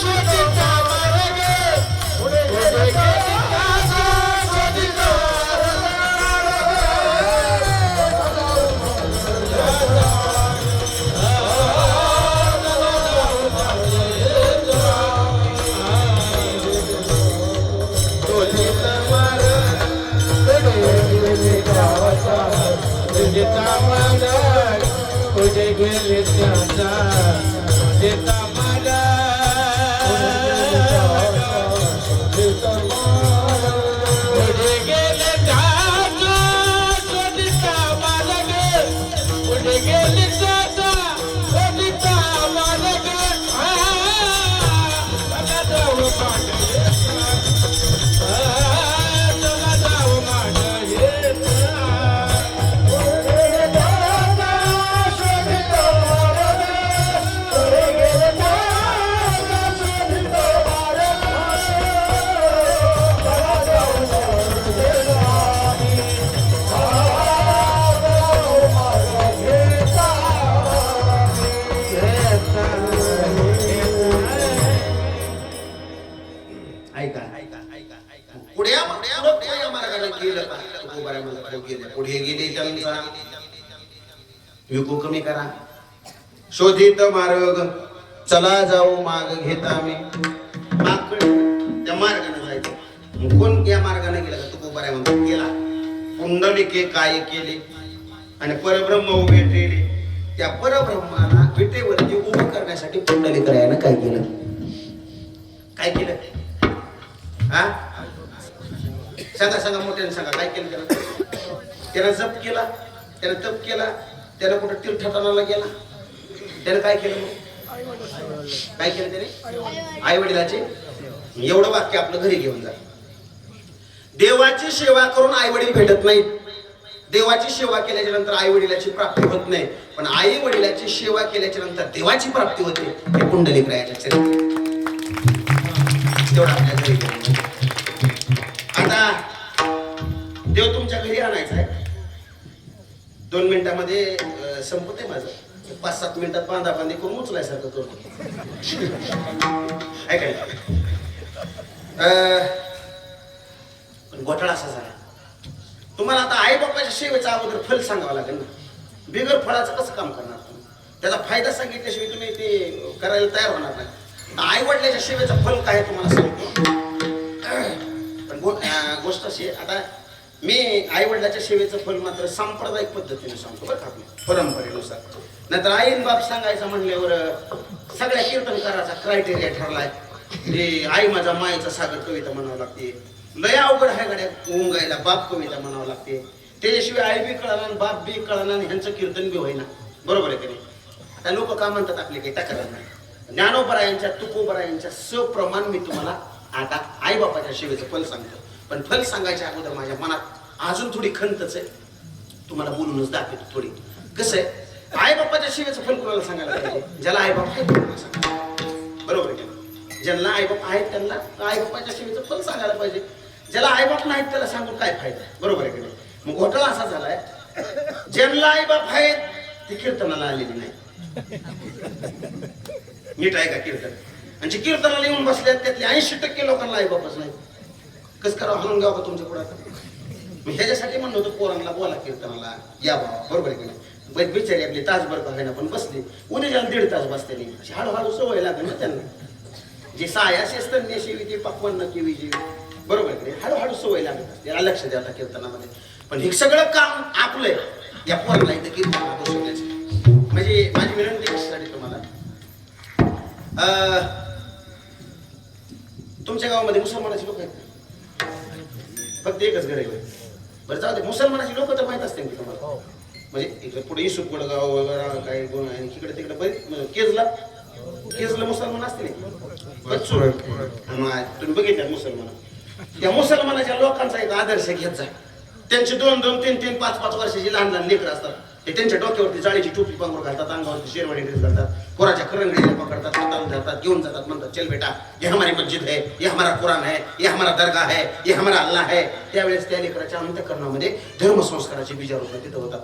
शोधित मार्ग, पुढे गेले त्याचा शोधित पुढे गेले त्याचा देता मला, पुढे गेले त्याचा शोधिता मला गे, पुढे गेले त्याचा शोधिता मला गे. चला जाऊ माग चला जाऊ माग पुढे गेले त्यांचा विकू कमी करा. शोधित मार्ग चला जाऊ माग घेता मी. माग त्या मार्गाने जायचं. कोण या मार्गाने गेला का? तू बऱ्या म्हणतो गेला. पुंडलिके काय केले आणि परब्रह्म उभे ठेवले. त्या परब्रह्माला विटेवरती उभं करण्यासाठी पुंडलिक रायानं काय केलं? काय केलं? हा सांगा सांगा मोठ्याने सांगा. काय केलं त्याला? त्यानं जप केला, त्यानं तप केला, त्यानं कुठं तीर्थाटनाला गेला, त्यानं काय केलं? मग काय केलं त्याने? आई वडिलाचे एवढं वाक्य आपलं घरी घेऊन जा. देवाची सेवा करून आई वडील भेटत नाहीत. देवाची सेवा केल्याच्या नंतर आई वडिलाची प्राप्ती होत नाही. पण आई वडिलाची सेवा केल्याच्या नंतर देवाची प्राप्ती होते. हे पुंडलिक रायाच्या चरित्र तेवढं आपल्या घरी घेऊन. आता देव तुमच्या घरी आणायचा आहे. 2 मिनिटामध्ये संपत आहे माझं. 5-7 मिनिटात बांधाबांधी करून उचलायसारखं करतो. ऐकाय पण घोटाळा असा झाला. तुम्हाला आता आई बापाच्या सेवेचा अगोदर फल सांगावं लागेल ना. बिगर फळाचं कसं काम करणार तुम्ही? त्याचा फायदा सांगितल्याशिवाय तुम्ही ते करायला तयार होणार नाही. आई वडिलाच्या सेवेचं फल काय तुम्हाला सांगतो. कशी आहे, आता मी आई वडिलाच्या सेवेचं फल मात्र सांप्रदायिक पद्धतीने सांगतो बरं का, आपल्या परंपरेनुसार. नाहीतर आईन बाप सांगायचं म्हणल्यावर सगळ्या कीर्तनकाराचा क्रायटेरिया ठरलाय. हे आई माझा मायेचा सागर कविता म्हणावं लागते, लय अवघड आहे गाड्या उंगायला बाप कविता म्हणावं लागते, त्याच्याशिवाय आई बी कळाला बाप बी कळाला आणि ह्यांचं कीर्तन बी होईना. बरोबर आहे की नाही? आता लोक का म्हणतात आपली काही तक्रार नाही. ज्ञानोबरायांच्या तुकोबरायांच्या सप्रमाण मी तुम्हाला आता आई बापाच्या सेवेचं फल सांगतो. पण फल सांगायच्या अगोदर माझ्या मनात अजून थोडी खंतच आहे, तुम्हाला बोलूनच दाखवतो थोडी. कसं आहे, आई बापाच्या सेवेचं फल कोणाला सांगायला पाहिजे? ज्याला आई बाप आहेत त्यांना सांगा. बरोबर आहे की नाही? ज्यांना आई बाप आहेत त्यांना आई बापाच्या सेवेचं फल सांगायला पाहिजे. ज्याला आई बाप नाहीत त्याला सांगून काय फायदा? बरोबर आहे की नाही? मग घोटाळा असा झालाय, ज्यांना आई बाप आहेत ती कीर्तनाला आलेली नाही. नीट आहे का कीर्तन? आणि जे कीर्तनाला येऊन बसल्यात त्यातले 80% लोकांना आई बापच नाही. कसं करावं, हलून घ्यावं का तुमच्या पुढे? मी ह्याच्यासाठी म्हणलं होतं पोरांना बोला कीर्तनाला या बाबा. बरोबर आहे की नाही? बिचारी आपली तासभर का होईना पण बसली, उद्या 1.5 तास बसते नाही. अशी हळूहळू सवय लागेल ना त्यांना. जे सायाशी स्तन्य शिवी ते पक्वान किवी जीवी. बरोबर आहे की नाही? हळूहळू सवय लागत असते. याला लक्ष द्या आता कीर्तनामध्ये. पण हे सगळं काम आपलंय या पोरांना इथं कीर्तनाला बसवण्याचं. म्हणजे माझी विनंती कशासाठी तुम्हाला, तुमच्या गावामध्ये मुसलमानाची लोक आहेत फक्त एकच घर आहे? बरं जाऊ दे, मुसलमानाची लोक तर माहित असते की तुम्हाला. म्हणजे इकडे पुढे इसुप गाव वगैरे काही गुण आहे, इकडे तिकडे बरेच केजला मुसलमान असते तुम्ही बघितल्या मुसलमान. त्या मुसलमानाच्या लोकांचा एक आदर्श घेत जा. त्यांची 2-2, 3-3, 5-5 वर्षाची लहान लहान लेकरं असतात. ते त्यांच्या डोक्यावरती जाळीची टोपी पांघरूण घालतात, अंगावरती शेरवाडी ड्रेस घालतात, कोराच्या करंगडीला पकडतात, हाताला धरतात, घेऊन जातात, म्हणतात चल बेटा ये हमारी मस्जिद है, ये हमारा कुरान है, ये हमारा दरगाह है, ये हमारा अल्लाह है. त्यावेळेस त्या लेकराच्या अंतःकरणामध्ये धर्मसंस्काराचे बीजारोपण तिथं होतात.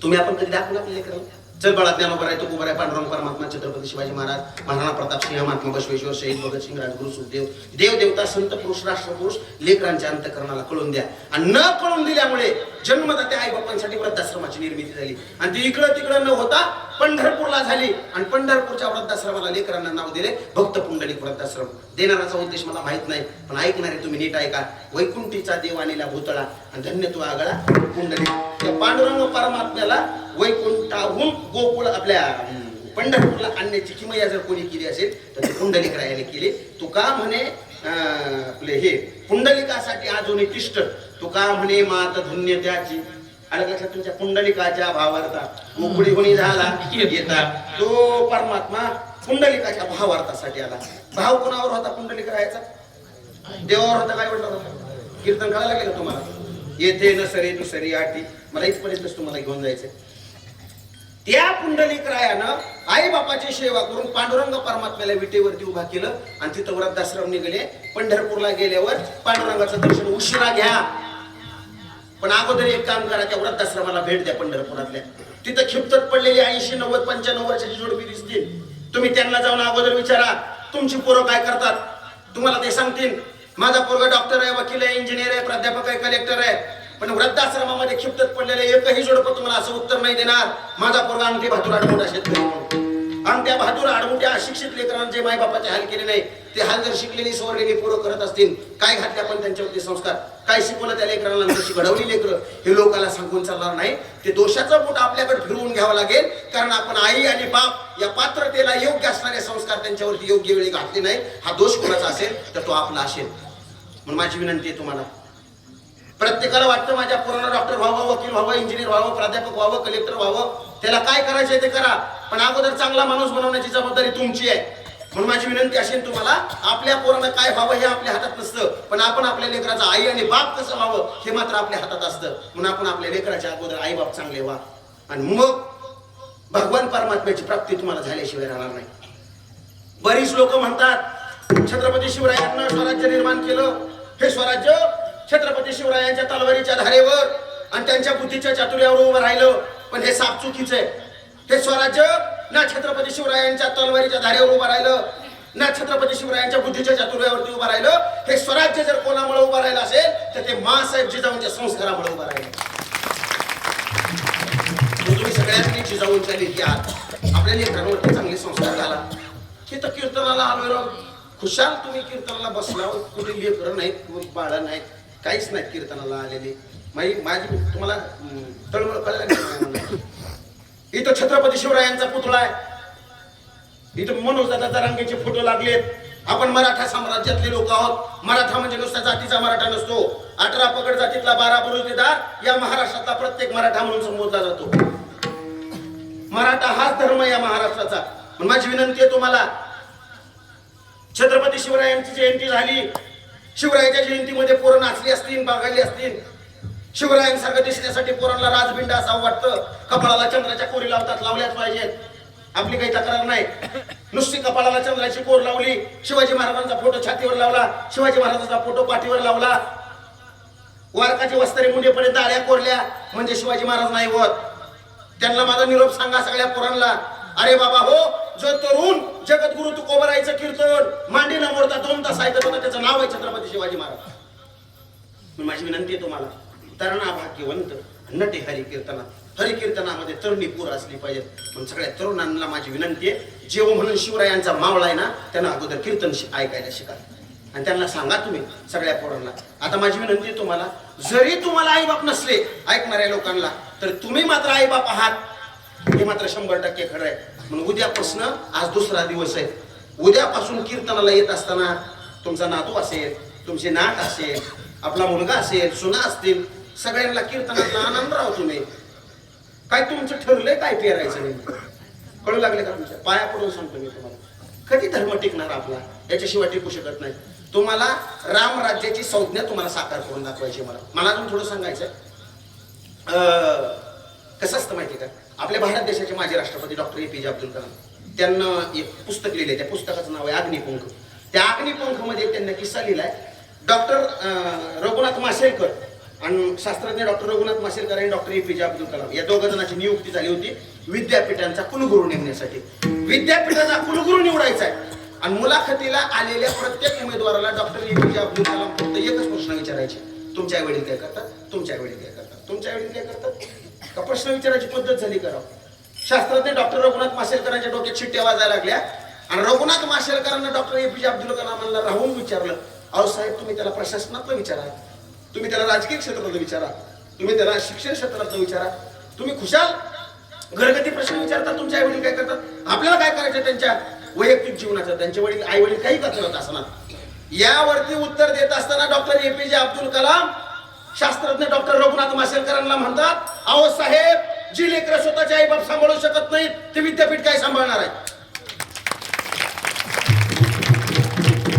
तुम्ही आपण कधी दाखवलं आपल्या लेकराला? चल बाळा ज्ञानोबा आहे, तुकोबा आहे, पांडुरंग परमात्मा, छत्रपती शिवाजी महाराज, महाराणा प्रताप सिंह, महात्मा बसवेश्वर, शहीद भगतसिंग, राजगुरु सुखदेव, देवदेवता, संत पुरुष, राष्ट्रपुरुष लेकरांच्या अंतःकरणाला कळून द्या. आणि न कळून दिल्यामुळे जन्मदात्या आई बापांसाठी वृद्धाश्रमाची निर्मिती झाली आणि ती इकडं तिकडं न होता पंढरपूरला झाली. आणि पंढरपूरच्या वृद्धाश्रमाला लेकरांना नाव दिले भक्त पुंडलिक वृद्धाश्रम. देणाराचा उद्देश मला माहित नाही, पण ऐकणारे तुम्ही नीट ऐका. वैकुंठीचा देवानीला भूतळा आणि धन्य तो आगळा पुंडलिक. त्या पांडुरंग परमात्म्याला वैकुंठाहून गोकुळ आपल्या पंढरपूरला आणण्याची किमया जर कोणी केली असेल तर ते पुंडलिक रायाने केली. तुका म्हणे आपले हे पुंडलिकासाठी अजूनही तिष्ठ, तुका म्हणे मात धन्य त्याची. आलं लक्षात तुमच्या? पुंडलिकाच्या भावार्था गोकुळी कोणी झाला येता तो परमात्मा पुंडलिकाच्या भावार्थासाठी आला. भाव कोणावर होता पुंडलिक रायाचा? देवावर होता. काय वाटलं होता? कीर्तन कळायला लागेल का तुम्हाला? येथे न सरे दुसरी आटी. मला इथपर्यंतच तुम्हाला घेऊन जायचंय. त्या पुंडलिक रायानं आई बापाची सेवा करून पांडुरंग परमात्म्याला विटेवरती उभा केलं आणि तिथं वृद्धाश्रम निघाले. पंढरपूरला गेल्यावर पांडुरंगाचं दर्शन उशिरा घ्या, पण अगोदर एक काम करा, त्या वृद्धाश्रमाला भेट द्या पंढरपुरातल्या. तिथं खिप्तत पडलेली 80, 90, 95 वर्षाची जोडपी दिसतील. तुम्ही त्यांना जाऊन अगोदर विचारा तुमची पोरं काय करतात. तुम्हाला ते सांगतील माझा पोरगा डॉक्टर आहे, वकील आहे, इंजिनियर आहे, प्राध्यापक आहे, कलेक्टर आहे. पण वृद्धाश्रमामध्ये खिप्तत पडलेले एकही जोडपं तुम्हाला असं उत्तर नाही देणार माझा पोरगा अंगठी बहादूर आडमुठा शेतकरी म्हणून. आणि त्या बहादूर आडमुठ्या अशिक्षित लेकरांना जे माय बापाचे हाल केले नाही ते हाल जर शिकलेली सवरलेली पोरं करत असतील, काय घातले आपण त्यांच्यावरती संस्कार, काय शिकवलं त्या लेकरांना, कशी घडवली लेकरं, हे लोकांना सांगून चालणार नाही. ते दोषाचं बोट आपल्याकडे फिरवून घ्यावं लागेल. कारण आपण आई आणि बाप या पात्रतेला योग्य असणारे संस्कार त्यांच्यावरती योग्य वेळी घातले नाही. हा दोष कोणाचा असेल तर तो आपला असेल. म्हणून माझी विनंती आहे तुम्हाला, प्रत्येकाला वाटतं माझ्या पोरांना डॉक्टर व्हावं, वकील व्हावं, इंजिनियर व्हावं, प्राध्यापक व्हावं, कलेक्टर व्हावं. त्याला काय करायचंय ते करा, पण अगोदर चांगला माणूस बनवण्याची जबाबदारी तुमची आहे. म्हणून माझी विनंती असेल तुम्हाला, आपल्या पोरांना काय व्हावं हे आपल्या हातात नसतं, पण आपण आपल्या लेकराचा आई आणि बाप कसं व्हावं हे मात्र आपल्या हातात असतं. म्हणून आपण आपल्या लेकराच्या अगोदर आई बाप चांगले व्हा आणि मग भगवान परमात्म्याची प्राप्ती तुम्हाला झाल्याशिवाय राहणार नाही. बरीच लोक म्हणतात छत्रपती शिवरायांना स्वराज्य निर्माण केलं. हे स्वराज्य छत्रपती शिवरायांच्या तलवारीच्या धारेवर आणि त्यांच्या बुद्धीच्या चातुर्यावर उभं राहिलं, पण हे साप चुकीचं आहे. हे स्वराज्य ना छत्रपती शिवरायांच्या तलवारीच्या धारेवर उभं राहिलं, ना छत्रपती शिवरायांच्या बुद्धीच्या चातुर्यावरती उभं राहिलं. हे स्वराज्य जर कोणामुळे उभं राहिलं असेल तर ते माँसाहेब जिजाऊंच्या संस्कारामुळे उभं राहिलं. तुम्ही सगळ्यांनी जिजाऊंच्या लेखी आहात, आपल्या लेकरांवरती चांगले संस्कार घाला. हे तर कीर्तनाला आलोय, खुशाल तुम्ही कीर्तनाला बसला, कुठे लेकरं नाहीत, बाळ नाहीत, काहीच नाही कीर्तनाला आलेले. माझी तुम्हाला तळमळ कळलं नाही. इथं छत्रपती शिवरायांचा पुतळा आहे, इथं मनोज दादा जरांगेचे फोटो लागलेत. आपण मराठा साम्राज्यातले लोक आहोत. मराठा म्हणजे नुसत्या जातीचा मराठा नसतो. 18 पगड जातीतला 12 बलुतेदार या महाराष्ट्रातला प्रत्येक मराठा म्हणून संबोधला जातो. मराठा हाच धर्म या महाराष्ट्राचा. माझी विनंती आहे तुम्हाला, छत्रपती शिवरायांची जयंती झाली, शिवरायाच्या जयंतीमध्ये पोरं नाचली असतील, बागायली असतील. शिवरायांसारखं दिसण्यासाठी पोरांना राजबिंड असावं वाटतं. कपाळाला चंद्राच्या कोरी लावतात, लावल्याच पाहिजेत. आपली काही तक्रार नाही. नुसती कपाळाला चंद्राची कोर लावली, शिवाजी महाराजांचा फोटो छातीवर लावला, शिवाजी महाराजांचा फोटो पाठीवर लावला, वारकाचे वस्त्रे मुंडेपर्यंत दाढ्या कोरल्या म्हणजे शिवाजी महाराज नाही होत. त्यांना माझा निरोप सांगा सगळ्या पोरांना. अरे बाबा हो, जो तरुण जगद्गुरु तुकोबरायचं कीर्तन मांडी न मोडता 2 तास ऐकत होता, त्याचं नाव आहे छत्रपती शिवाजी महाराज. माझी विनंती आहे तुम्हाला, तरणा भाग्यवंत नटे हरिकीर्तनात, हरिकीर्तनामध्ये तरुणी पोर असली पाहिजेत. पण सगळ्या तरुणांना माझी विनंती आहे, जेव म्हणून शिवरायांचा मावळा आहे ना, त्यांना अगोदर कीर्तन ऐकायला शिका आणि त्यांना सांगा तुम्ही सगळ्या पोरांना. आता माझी विनंती आहे तुम्हाला, जरी तुम्हाला आईबाप नसले ऐकणाऱ्या लोकांना, तर तुम्ही मात्र आईबाप आहात, हे मात्र 100% खरं आहे. म्हणून उद्यापासून, आज दुसरा दिवस आहे, उद्यापासून कीर्तनाला येत असताना तुमचा नातू असेल, तुमची नात असेल, आपला मुलगा असेल, सुना असतील, सगळ्यांना कीर्तनातला आनंद राहू. तुम्ही काय तुमचं ठरलंय काय पेरायचं नाही, कळू लागले का? तुमच्या पाया पडून सांगतो मी तुम्हाला, कधी धर्म टिकणार आपला, याच्याशिवाय टिकू शकत नाही. तुम्हाला राम राज्याची संज्ञा तुम्हाला साकार करून दाखवायची. मला अजून थोडं सांगायचं. कसं असतं माहिती का, आपल्या भारत देशाचे माजी राष्ट्रपती डॉक्टर APJ अब्दुल कलाम, त्यांना एक पुस्तक लिहिलंय. त्या पुस्तकाचं नाव आहे अग्निपंख. त्या अग्निपंख मध्ये त्यांनी किस्सा लिहिलाय. डॉक्टर रघुनाथ माशेलकर आणि शास्त्रज्ञ डॉक्टर रघुनाथ माशेलकर आणि डॉक्टर APJ अब्दुल कलाम या दोघ जणांची नियुक्ती झाली होती विद्यापीठांचा कुलगुरू नेमण्यासाठी. विद्यापीठाचा कुलगुरू निवडायचा आहे आणि मुलाखतीला आलेल्या प्रत्येक उमेदवाराला डॉक्टर APJ अब्दुल कलाम फक्त एकच प्रश्न विचारायचे, तुमच्या आई वडील काय करतात, तुमच्या आई वडील काय करतात, तुमच्या आई वडील काय करतात. का प्रश्न विचारायची पद्धत झाली करा. शास्त्रज्ञ डॉक्टर रघुनाथ माशेलकरांच्या डोक्यात शिट्ट्या वाजायला लागल्या आणि रघुनाथ माशेलकरांना डॉक्टर APJ अब्दुल कलामांना राहून विचारलं, अहो साहेब, तुम्ही त्याला प्रशासनातलं विचारा, तुम्ही त्याला राजकीय क्षेत्रातलं विचारा, तुम्ही त्याला शिक्षण क्षेत्रातलं विचारा, तुम्ही खुशाल घरगती प्रश्न विचारता तुमच्या आई वडील काय करतात. आपल्याला काय करायचं त्यांच्या वैयक्तिक जीवनाचं, त्यांचे वडील आई वडील काही करत असणार. यावरती उत्तर देत असताना डॉक्टर APJ अब्दुल कलाम शास्त्रज्ञ डॉक्टर रघुनाथ माशेलकरांना म्हणतात, अहो साहेब, जी लेकरं स्वतःचे आई बाप सांभाळू शकत नाहीत ते विद्यापीठ काय सांभाळणार आहे.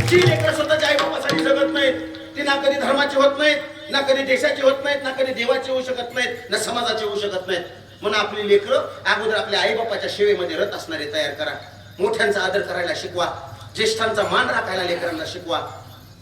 जी लेकरं स्वतःच्या आई बापासाठी जगत नाहीत, ती ना कधी धर्माची होत नाहीत, ना कधी देशाची होत नाहीत, ना कधी देवाची होऊ शकत नाहीत, ना समाजाची होऊ शकत नाहीत. म्हणून आपली लेकरं अगोदर आपल्या आई बापाच्या सेवेमध्ये रत असणारे तयार करा. मोठ्यांचा आदर करायला शिकवा, ज्येष्ठांचा मान राखायला लेकरांना शिकवा.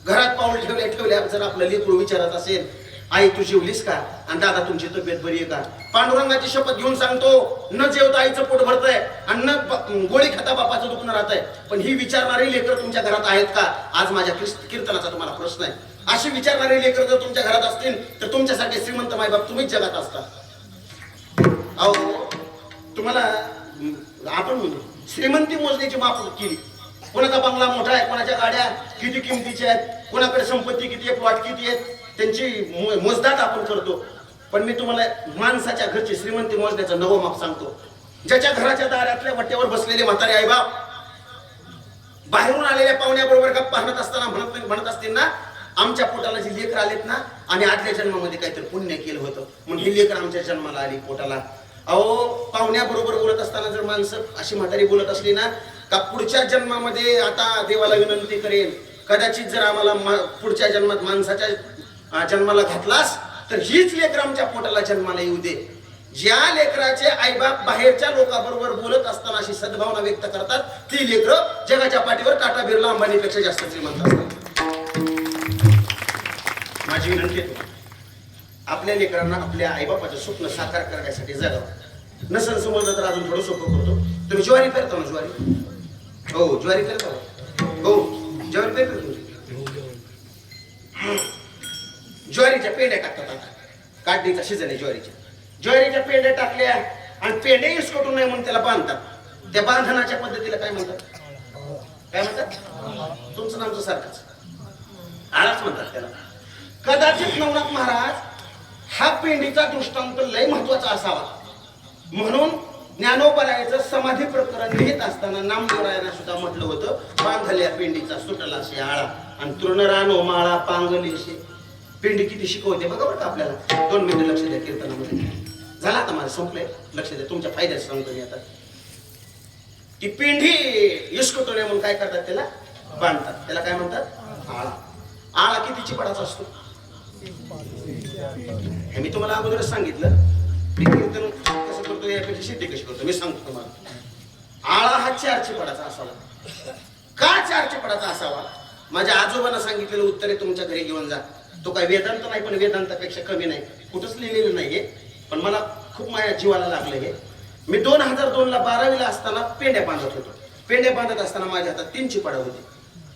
घरात पाऊल ठेवल्या जर आपलं लेकरू विचारत असेल, आई तू जेवलीस का, आणि दादा तुमची तब्येत बरी आहे का, पांडुरंगाची शपथ घेऊन सांगतो, न जेवता आईचं पोट भरतंय आणि न गोळी खाता बापाचं दुखणं राहतंय, पण ही विचारणारी लेकरं तुमच्या घरात आहेत का? आज माझ्या कीर्तनाचा तुम्हाला प्रश्न आहे. अशी विचारणारी लेकरं जर तुमच्या घरात असतील तर तुमच्यासाठी श्रीमंत मायबाप तुम्हीच जगात असता. अहो, तुम्हाला आपण श्रीमंती मोजण्याची माप केली. कोणाचा बंगला मोठा आहे, कोणाच्या गाड्या किती किमतीच्या आहेत, कोणाकडे संपत्ती किती आहे, प्लॉट किती आहेत, त्यांची मोजदाद आपण करतो. पण मी तुम्हाला माणसाच्या घरची श्रीमंती मोजण्याचं नवं माप सांगतो. ज्याच्या घराच्या दारातल्या वट्यावर बसलेले म्हातारे आई बाप बाहेरून आलेल्या पाहुण्याबरोबर गप्पा हाणत असताना म्हणत असतील ना, आमच्या पोटाला जी लेकर आलेत ना, आम्ही आदल्या जन्मामध्ये काहीतरी पुण्य केलं होतं म्हणून ही लेकर आमच्या जन्माला आली पोटाला. अहो, पाहुण्याबरोबर बोलत असताना जर माणसं अशी म्हातारी बोलत असली ना, का पुढच्या जन्मामध्ये आता देवाला विनंती करेन, कदाचित जर आम्हाला पुढच्या जन्मात माणसाच्या जन्माला घातलास तर हीच लेकर आमच्या पोटाला जन्माला येऊ दे. ज्या लेकराचे आईबाप बाहेरच्या लोकांबरोबर बोलत असताना अशी सद्भावना व्यक्त करतात, ती लेकरं जगाच्या पाठीवर टाटा बिर्ला अंबानीपेक्षा जास्त श्रीमंत असतात. माझी विनंती आहे, आपल्या लेकरांना आपल्या आईबापाचं स्वप्न साकार करण्यासाठी जगावं. नसेल समजलं तर अजून थोडं सोपं करतो. तुम्ही ज्वारी करता ना? ज्वारी, हो ज्वारी करता, हो ज्वारी पेरतो तुम्ही. ज्वारीच्या पेंड्या टाकतात. आता काढणीचा सीझन आहे ज्वारीच्या पेंड्या टाकल्या आणि पेंड्या इसकटून नाही म्हणून त्याला बांधतात. त्या बांधण्याच्या पद्धतीला काय म्हणतात? काय म्हणतात? तुमचं नामचं सारखंच आळाच म्हणतात त्याला. कदाचित नवनाथ महाराज हा पेंडीचा दृष्टांत लय महत्वाचा असावा म्हणून ज्ञानोबरायाचं समाधी प्रकरण लिहित असताना नामदेवरायांना सुद्धा म्हटलं होतं, बांधल्या पेंडीचा सुटला शे आळा आणि तृणरानो माळा पांगलीशे. पेंडी किती शिकवते बघा बरं का आपल्याला. 2 मिनिटं लक्ष द्या कीर्तनामध्ये. झाला आता माझं संपलंय, लक्ष द्या, तुमच्या फायद्याचं सांगतो मी आता. की पेंढी इसकटू नये म्हणून काय करतात, त्याला बांधतात. त्याला काय म्हणतात, आळा. आळा किती चिपडाचा असतो हे मी तुम्हाला अगोदरच सांगितलं. मी कीर्तन कसं करतो यापेक्षा सिद्धी कशी करतो मी सांगतो तुम्हाला. आळा हा 4 चिपडाचा असावा. का 4 चिपडाचा असावा? माझ्या आजोबांना सांगितलेलं उत्तर आहे, तुमच्या घरी घेऊन जा. तो काय वेदांत नाही, पण वेदांतापेक्षा कमी नाही, कुठंच लिहिलेलं नाहीये, पण मला खूप माझ्या जीवाला लागलं हे. मी 2002ला 12वीला असताना पेंड्या बांधत होतो. पेंड्या बांधत असताना माझ्या हातात 3 चिपाडा होते.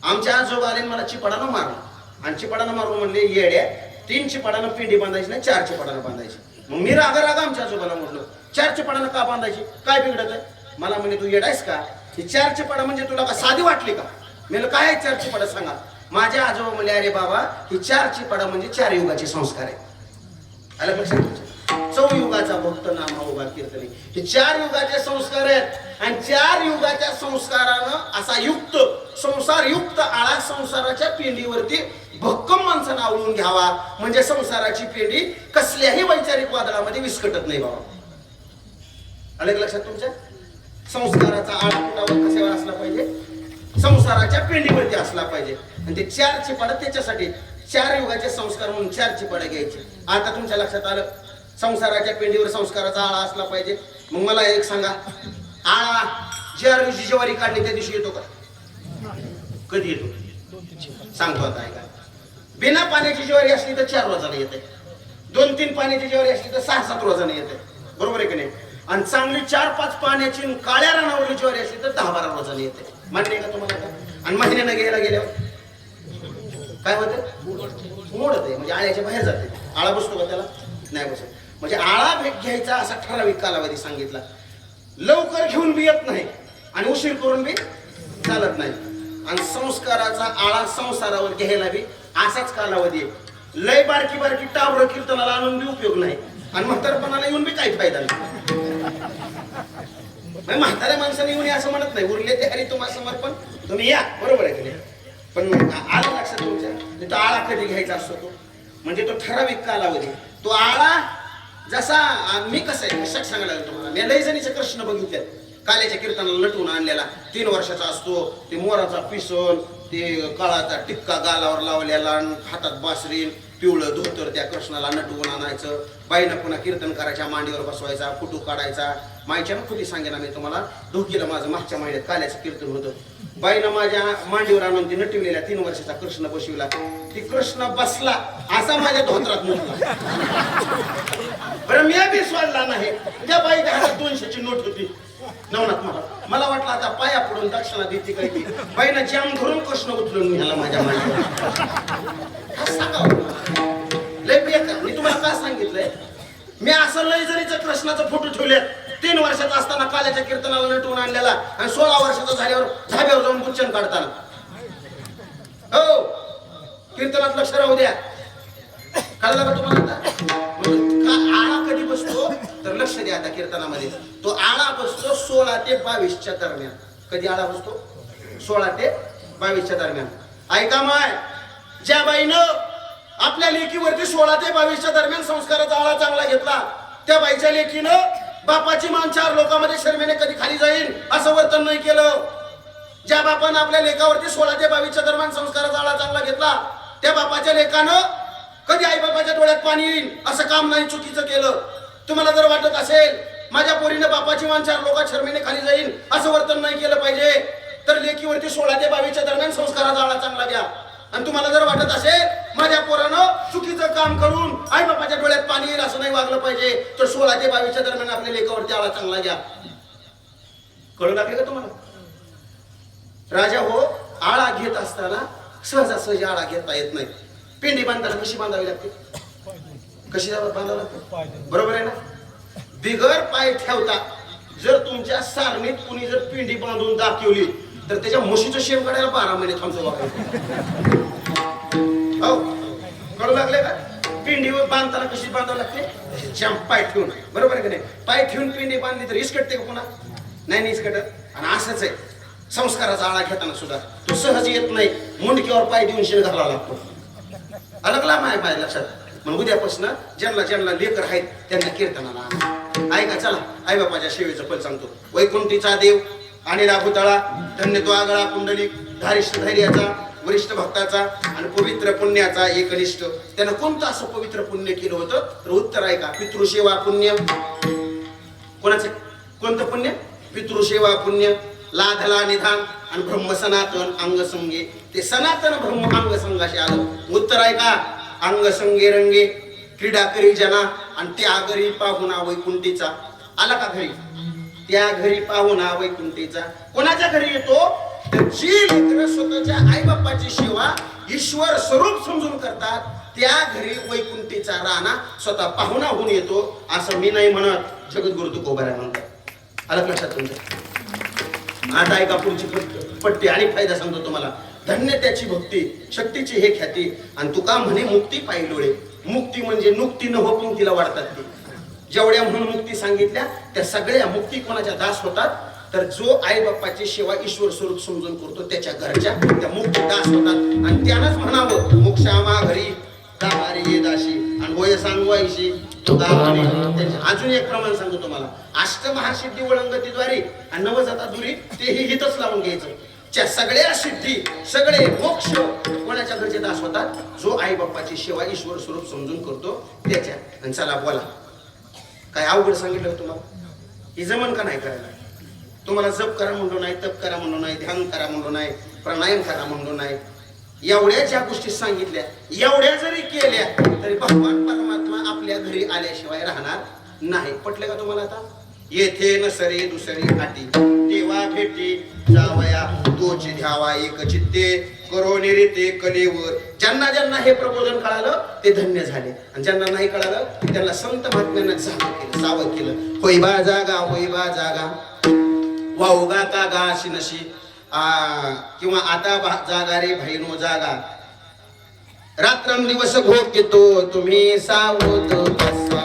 आमच्या आजोबा आले मला चिपाडानं मारलं आणि चिपाडानं मारून म्हणले, येड्या 3 चिपाडानं पेंडी बांधायची नाही, 4 चिपाडानं बांधायची. मग मी रागा आमच्या आजोबाला म्हटलं, 4 चिपाडानं का बांधायची, काय बिघडत आहे? मला म्हणे, तू येडायस का? ही 4 चिपाडा म्हणजे तुला का साधी वाटली का? मी काय आहे 4 चिपाडा सांगा. माझ्या आजोबा म्हणले, अरे बाबा ही 4 चिपाडा म्हणजे 4 युगाचे संस्कार आहे. आलं लक्षात तुमच्या? चौयुगाचा भक्त नामा उभा कीर्तने, हे 4 युगाचे संस्कार आहेत आणि 4 युगाच्या संस्कारानं असा युक्त संसार युक्त आळा संसाराच्या पेंडीवरती भक्कम माणसानं आवळून घ्यावा, म्हणजे संसाराची पेंडी कसल्याही वैचारिक वादळामध्ये विस्कटत नाही बाबा. आलं लक्षात तुमच्या? संस्काराचा आळा कुठावर कशावर असला पाहिजे, संसाराच्या पेंडीवरती असला पाहिजे. आणि ते 4 चिपाड त्याच्यासाठी 4 युगाचे संस्कार म्हणून 4 चिपाड घ्यायचे. आता तुमच्या लक्षात आलं, संसाराच्या पेंडीवर संस्काराचा आळा असला पाहिजे. मग मला एक सांगा, आळा ज्या दिवशी ज्वारी काढली त्या दिवशी येतो का? कधी येतो सांगतो आता ऐका. बिना पाण्याची ज्वारी असली तर 4 रोजाने येते, 2-3 पाण्याची ज्वारी असली तर 6-7 रोजाने येते, बरोबर आहे की नाही? आणि चांगली 4-5 पाण्याची काळ्या रानावरली ज्वारी असली तर 10-12 रोजाने येते. मान्य आहे का तुम्हाला? आणि महिन्यानं घ्यायला गेल्यावर काय होतं, मोडत आहे, म्हणजे आळ्याच्या बाहेर जाते. आळा बसतो का त्याला? नाही बसत. म्हणजे आळा घ्यायचा असा ठराविक कालावधी सांगितला. लवकर घेऊन बी येत नाही आणि उशीर करून बी चालत नाही. आणि संस्काराचा आळा संसारावर घ्यायला बी असाच कालावधी आहे. लय बारकी टाबर कीर्तनाला आणून बी उपयोग नाही आणि म्हातारपणाला येऊन बी काही फायदा नाही. म्हाताऱ्या माणसाने येऊन असं म्हणत नाही, उरले ते हरी तुम्हाला समर्पण, तुम्ही या, बरोबर आहे की नाही? पण आलं लक्षात तुमच्या, तो आळा कधी घ्यायचा असतो तो, म्हणजे तो ठराविक कालावधी. तो आळा जसा मी कसं आहे कशात सांगायला तुम्हाला, मी लय जणीचे कृष्ण बघितले काल्याच्या कीर्तनाला नटवून आणलेला. 3 वर्षाचा असतो, ते मोराचा पिसन, ते काळाचा टिक्का गालावर लावलेला, हातात बासरीन, पिवळं धोतर त्या कृष्णाला नटवून आणायचं. बाईनं पुन्हा कीर्तन करायच्या, मांडीवर बसवायचा, फोटो काढायचा. मायच्या खोटी सांगेना मी तुम्हाला, धोकीला माझं मागच्या महिन्यात काल्याचं कीर्तन होतं. बाईनं माझ्या मांडीवर आणून ती नटवलेल्या 3 वर्षाचा कृष्ण बसविला. ती कृष्ण बसला असा माझ्या धोत्रात मुतला. बरं मी बी सोडला नाही. त्या बाईच्या हातात 200ची नोट होती. नवनाथ महाराज मला वाटलं आता पाया पडून दक्षिणा देते काय ती. बाईनं जाम धरून कृष्ण उचलून न्याला माझ्या मांडीवर. लय बेकार. मी तुम्हाला काय सांगितलंय, मी असं लय जरीचं कृष्णाचं फोटो ठेवलेत. 3 वर्षाचा असताना काल्याच्या कीर्तनाला नटवून आणलेला आणि 16 वर्षाचा झाल्यावर धाब्यावर जाऊन गुच्चन काढताना. हो कीर्तनात लक्ष राहू द्या. कळलं का तुम्हाला? आळा कधी बसतो तर लक्ष द्या आता कीर्तनामध्ये. तो आळा बसतो 16 ते 22च्या दरम्यान. कधी आळा बसतो? 16 ते 22च्या दरम्यान. ऐका माय, ज्या बाईनं आपल्या लेकीवरती 16 ते 22च्या दरम्यान संस्काराचा आळा चांगला घेतला, त्या बाईच्या लेकीनं बापाची मान 4 लोकांमध्ये शर्मेने कधी खाली जाईल असं वर्तन नाही केलं. ज्या बापानं आपल्या लेकावरती 16 ते 22च्या दरम्यान संस्काराचा आळा चांगला घेतला, त्या बापाच्या लेकानं कधी आई बापाच्या डोळ्यात पाणी येईल असं काम नाही, चुकीचं केलं. तुम्हाला जर वाटत असेल माझ्या पोरीनं बापाची मान 4 लोकात शर्मेने खाली जाईल असं वर्तन नाही केलं पाहिजे, तर लेकीवरती 16 ते 22च्या दरम्यान संस्काराचा आळा चांगला घ्या. आणि तुम्हाला जर वाटत असेल माझ्या पोरानं चुकीचं काम करून आई बापाच्या डोळ्यात पाणी येईल असं नाही वागलं पाहिजे, तर 16 ते 22च्या दरम्यान आपल्या लेकावरती आळा चांगला घ्या. कळू लागले का तुम्हाला? राजा हो, आळा घेत असताना सहजासहजी आळा घेता येत नाही. पेंडी बांधताना कशी बांधावी लागते? कशी बांधावी लागते? बरोबर आहे ना? बिगर पाय ठेवता जर तुमच्या सारणीत कुणी जर पेंडी बांधून दाखवली तर त्याच्या म्हशीचं शेण काढायला 12 महिने थांबतो बघा. हो कळू लागले का? पिंडीवर बांधताना कशी बांधावं लागते? अशी जाम पाय ठेवून, बरोबर आहे की नाही? पाय ठेवून पिंडी बांधली तर इसकटते का पुन्हा? नाही इसकटत. आणि असंच आहे संस्काराचा आळा घेताना सुद्धा तो सहज येत नाही, मुंडकीवर पाय देऊन शिळ घालावा लागतो. अलगला माय माझ्या लक्षात. मग उद्यापासून ज्यांना ज्यांना लेकर आहेत त्यांना कीर्तनाला आणा. ऐका, चला आई बापाच्या सेवेचं फल सांगतो. वैकुंठीचा देव आणि भुतळा, धन्य तो आगळा पुंडलिक, धारिष्ठ धैर्याचा, वरिष्ठ भक्ताचा आणि पवित्र पुण्याचा एकनिष्ठ. त्यानं कोणतं असं पवित्र पुण्य केलं होतं? तर उत्तर आहे का? पितृसेवा पुण्य. कोणाचं कोणतं पुण्य? पितृसेवा पुण्य. लाधला निधान आणि ब्रह्म सनातन अंगसंगे. ते सनातन ब्रह्म अंगसंगाशी आलं. उत्तर आहे का? अंगसंगे रंगे क्रीडा करी जना आणि त्या घरी पाहुणा वैकुंठीचा. आला का घरी? त्या घरी पाहुणा वैकुंठीचा. कोणाच्या घरी येतो? जी लेकरं स्वतःच्या आई बाप्पाची सेवा ईश्वर स्वरूप समजून करतात त्या घरी वैकुंठीचा राणा स्वतः पाहुणा होऊन येतो. असं मी नाही म्हणत, जगद्गुरु तुकोबाराय म्हणतात. आलं लक्षात तुमच्या? आता ऐका पुढची पट्टी आणि फायदा सांगतो तुम्हाला. धन्य त्याची भक्ती, शक्तीची हे ख्याती. आणि तुका म्हणे मुक्ती पाहिलोळे. मुक्ती म्हणजे नुक्ती न हो पंक्तीला वाढतात ती. जेवढ्या म्हणून मुक्ती सांगितल्या त्या सगळ्या मुक्ती कोणाच्या दास होतात? तर जो आई बाप्पाची सेवा ईश्वर स्वरूप समजून करतो त्याच्या घरच्या त्या मुक्ती दास होतात. आणि त्यानंच म्हणावं मोक्षामा घरी दामारी ये दाशी आणि होय सांगवायशी अजून एक प्रमाण सांगतो तुम्हाला. अष्टमहासिद्धी वळंगतीद्वारे आणि नवजाता दुरी तेही हितच लावून घ्यायचं. च्या सगळ्या सिद्धी सगळे मोक्ष कोणाच्या घरचे दास होतात? जो आई बाप्पाची सेवा ईश्वर स्वरूप समजून करतो त्याच्या. आणि चला बोला, काय अवघड सांगितलं तुम्हाला? ही जमन का नाही करायला? तुम्हाला जप करा म्हणलो नाही, तप करा म्हणलो नाही, ध्यान करा म्हणलो नाही, प्राणायाम करा म्हणलो नाही. एवढ्या ज्या गोष्टी सांगितल्या एवढ्या जरी केल्या तरी भगवान परमात्मा आपल्या घरी आल्याशिवाय राहणार नाही. पटले का तुम्हाला? आता येथे नसरे दुसरी आटी देवा भेटी जावया तोच ध्यावा एक चित्ते करो निरिते कलेवर. ज्यांना ज्यांना हे प्रबोधन कळालं ते धन्य झाले आणि ज्यांना नाही कळालं त्यांना संत महात्म्यांना जावं केलं. होय बा जागा, होय बा जागा, वाऊगा का गा अशी नशी किंवा आता जागा रे भाईनो जागा. रात्रंदिवस घोक येतो तुम्ही सावध बसा.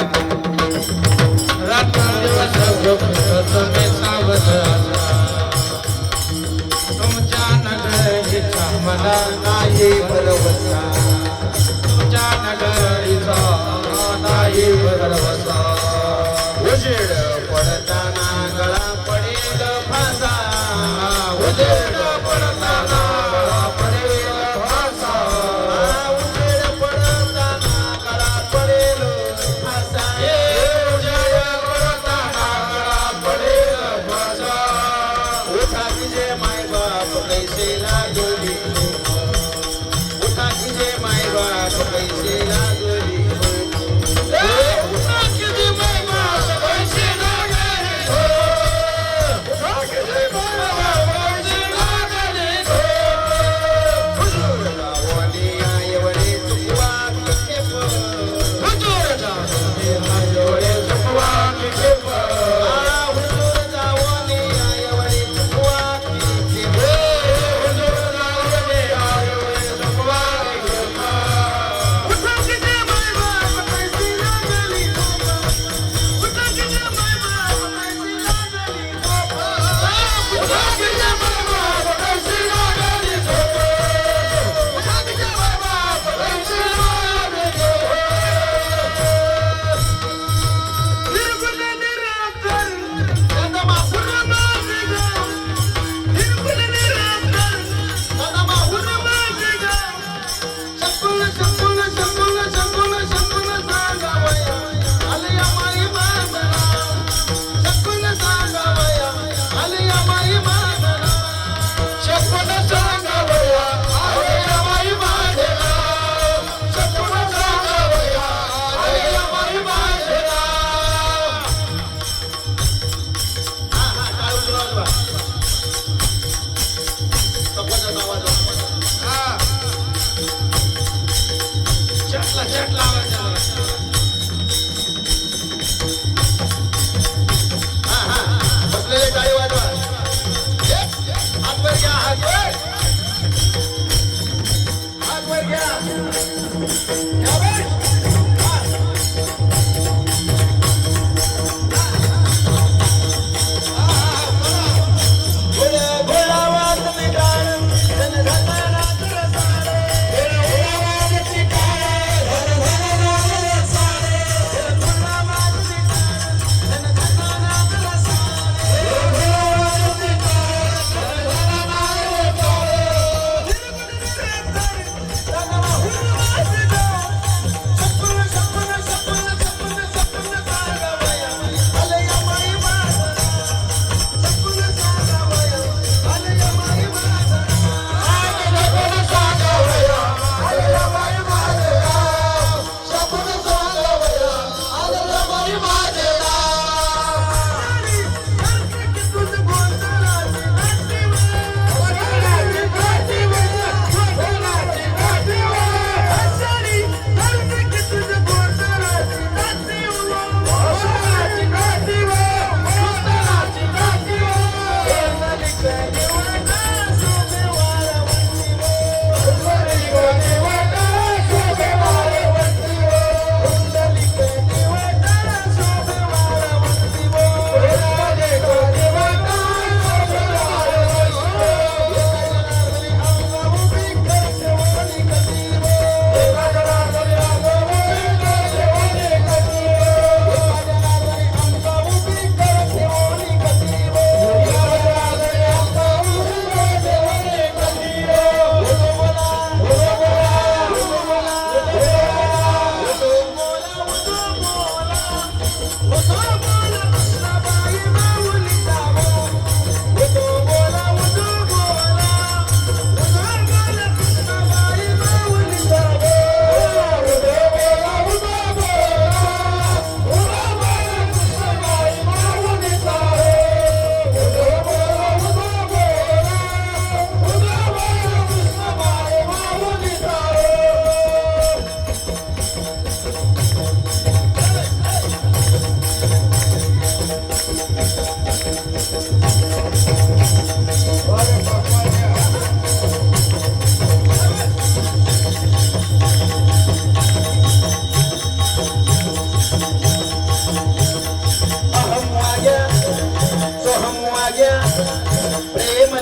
रात्रंदिवस घोक येतो तुम्ही सावध बसा. तुमच्या नगरीचा मला नाही भरवसा. तुमच्या नगरीचा नाही भरवसा. उजेड पडताना गळा पडेल फासा. उजेड पडताना गळा पडेल फासा. उजेड पडताना गळा पडेल फासा. उजेड पडताना गळा पडेल फासा. उठा की जे माय बाप कैसे लागली. उठा की जे माय बाप कैसे लागली.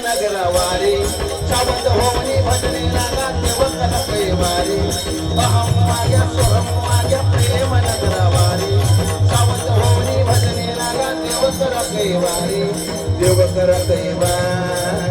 नगरवारी सावंत होवनी भजने लागा देवकर प्रेमारी अहम माग्या सोहम माग्या प्रेम नगरवारी सावंत होवनी भजने लागा देवकर कैवारी देवकर कैवारी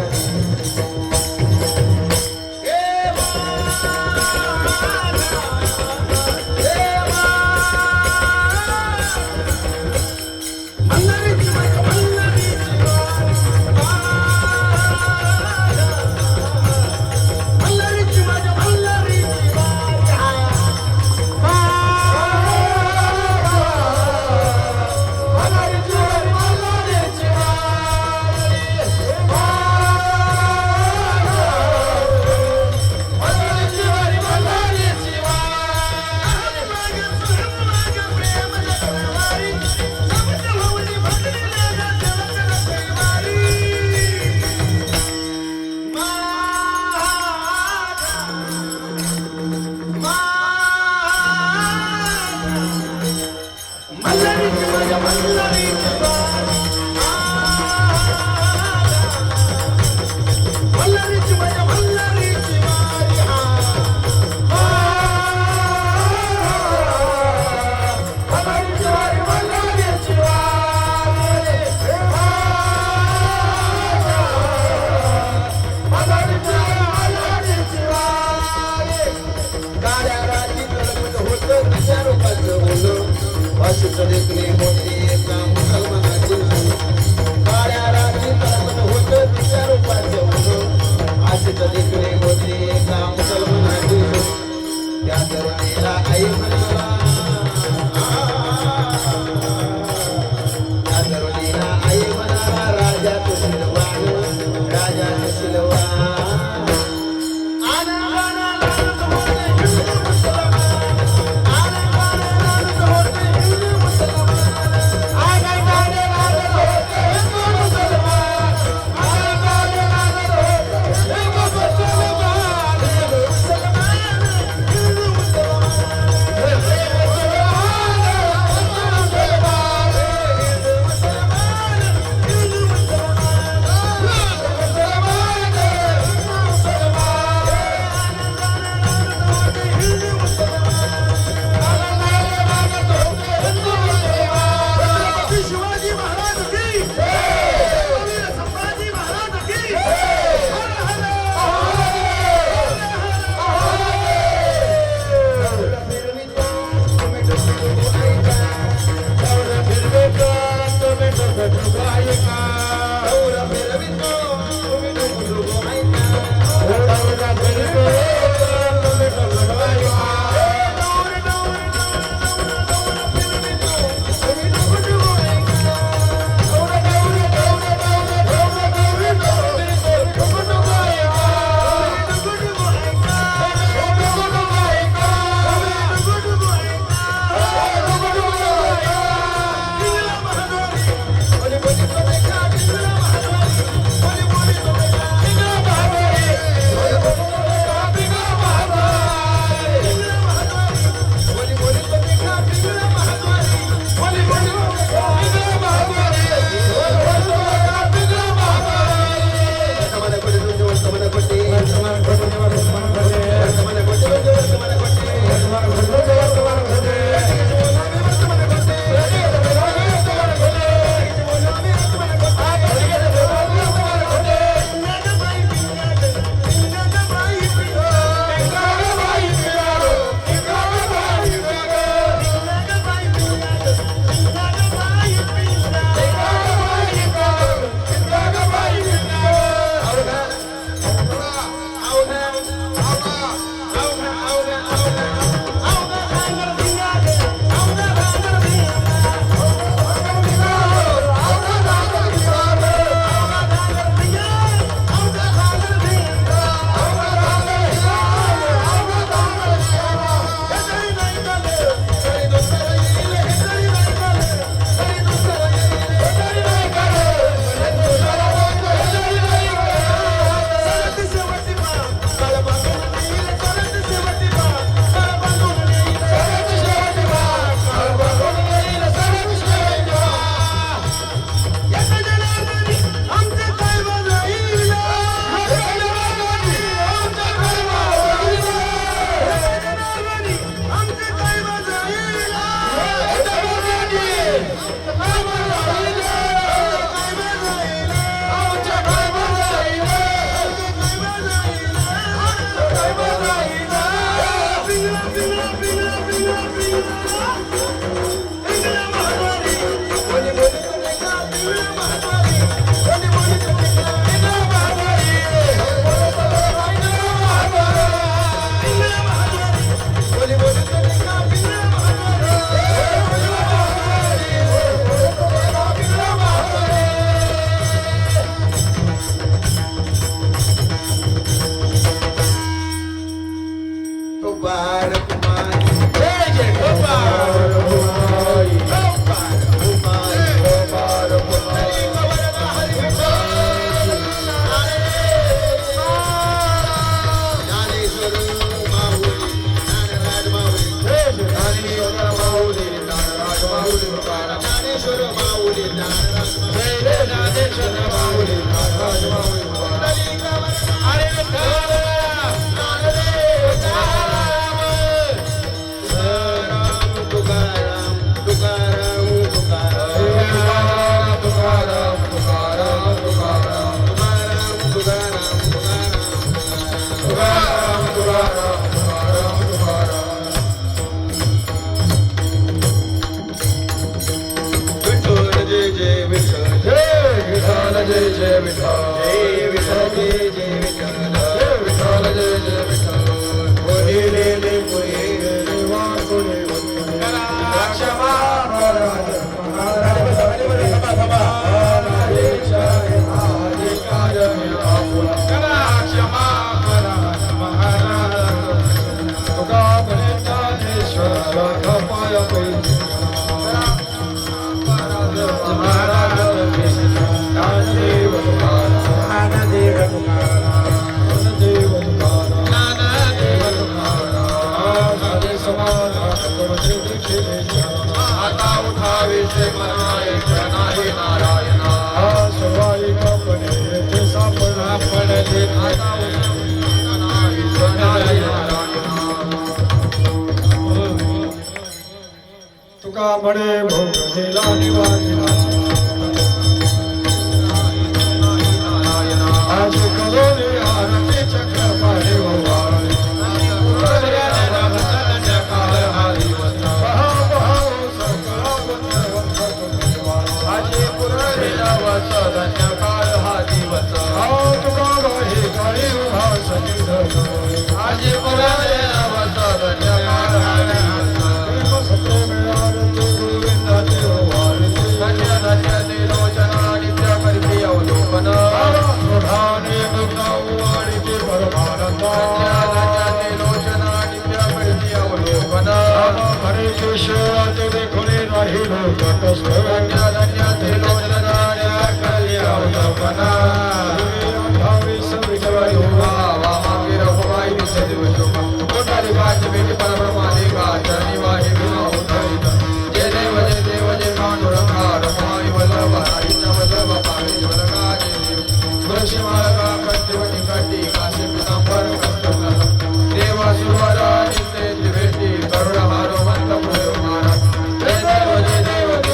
देखणे मोठी एका मुसलमानाची काळ्या रात्री तळमळ होतं तिच्या रूपाचं मुलं अशीच देखणे मोठी एका मुसलमानाची त्या तरुणीला आई म्हणाला त्या तरुणीला आई म्हणाला राजा तू शिलवान राजा तू शिलवान तुका म्हणे भोग दिला निवाजिला आज कलोनी आरती चक्र पाणी वारी आजी पुरविला वच धन्यकाळ हा दिवस तुका गाही काळी उभा सनिध आजी पुरविला वच धन्यकाळ हा दिवस गोविंदा देव वारती धन्य धन्य त्रिलोचना नित्य करती अवलोकन प्रधाने मुक्ताऊ आणि ते परमानंदा धन्य धन्य त्रिलोचना नित्य करती अवलोकन हरे कृष्ण ते देखणे राहिलो तटस्थ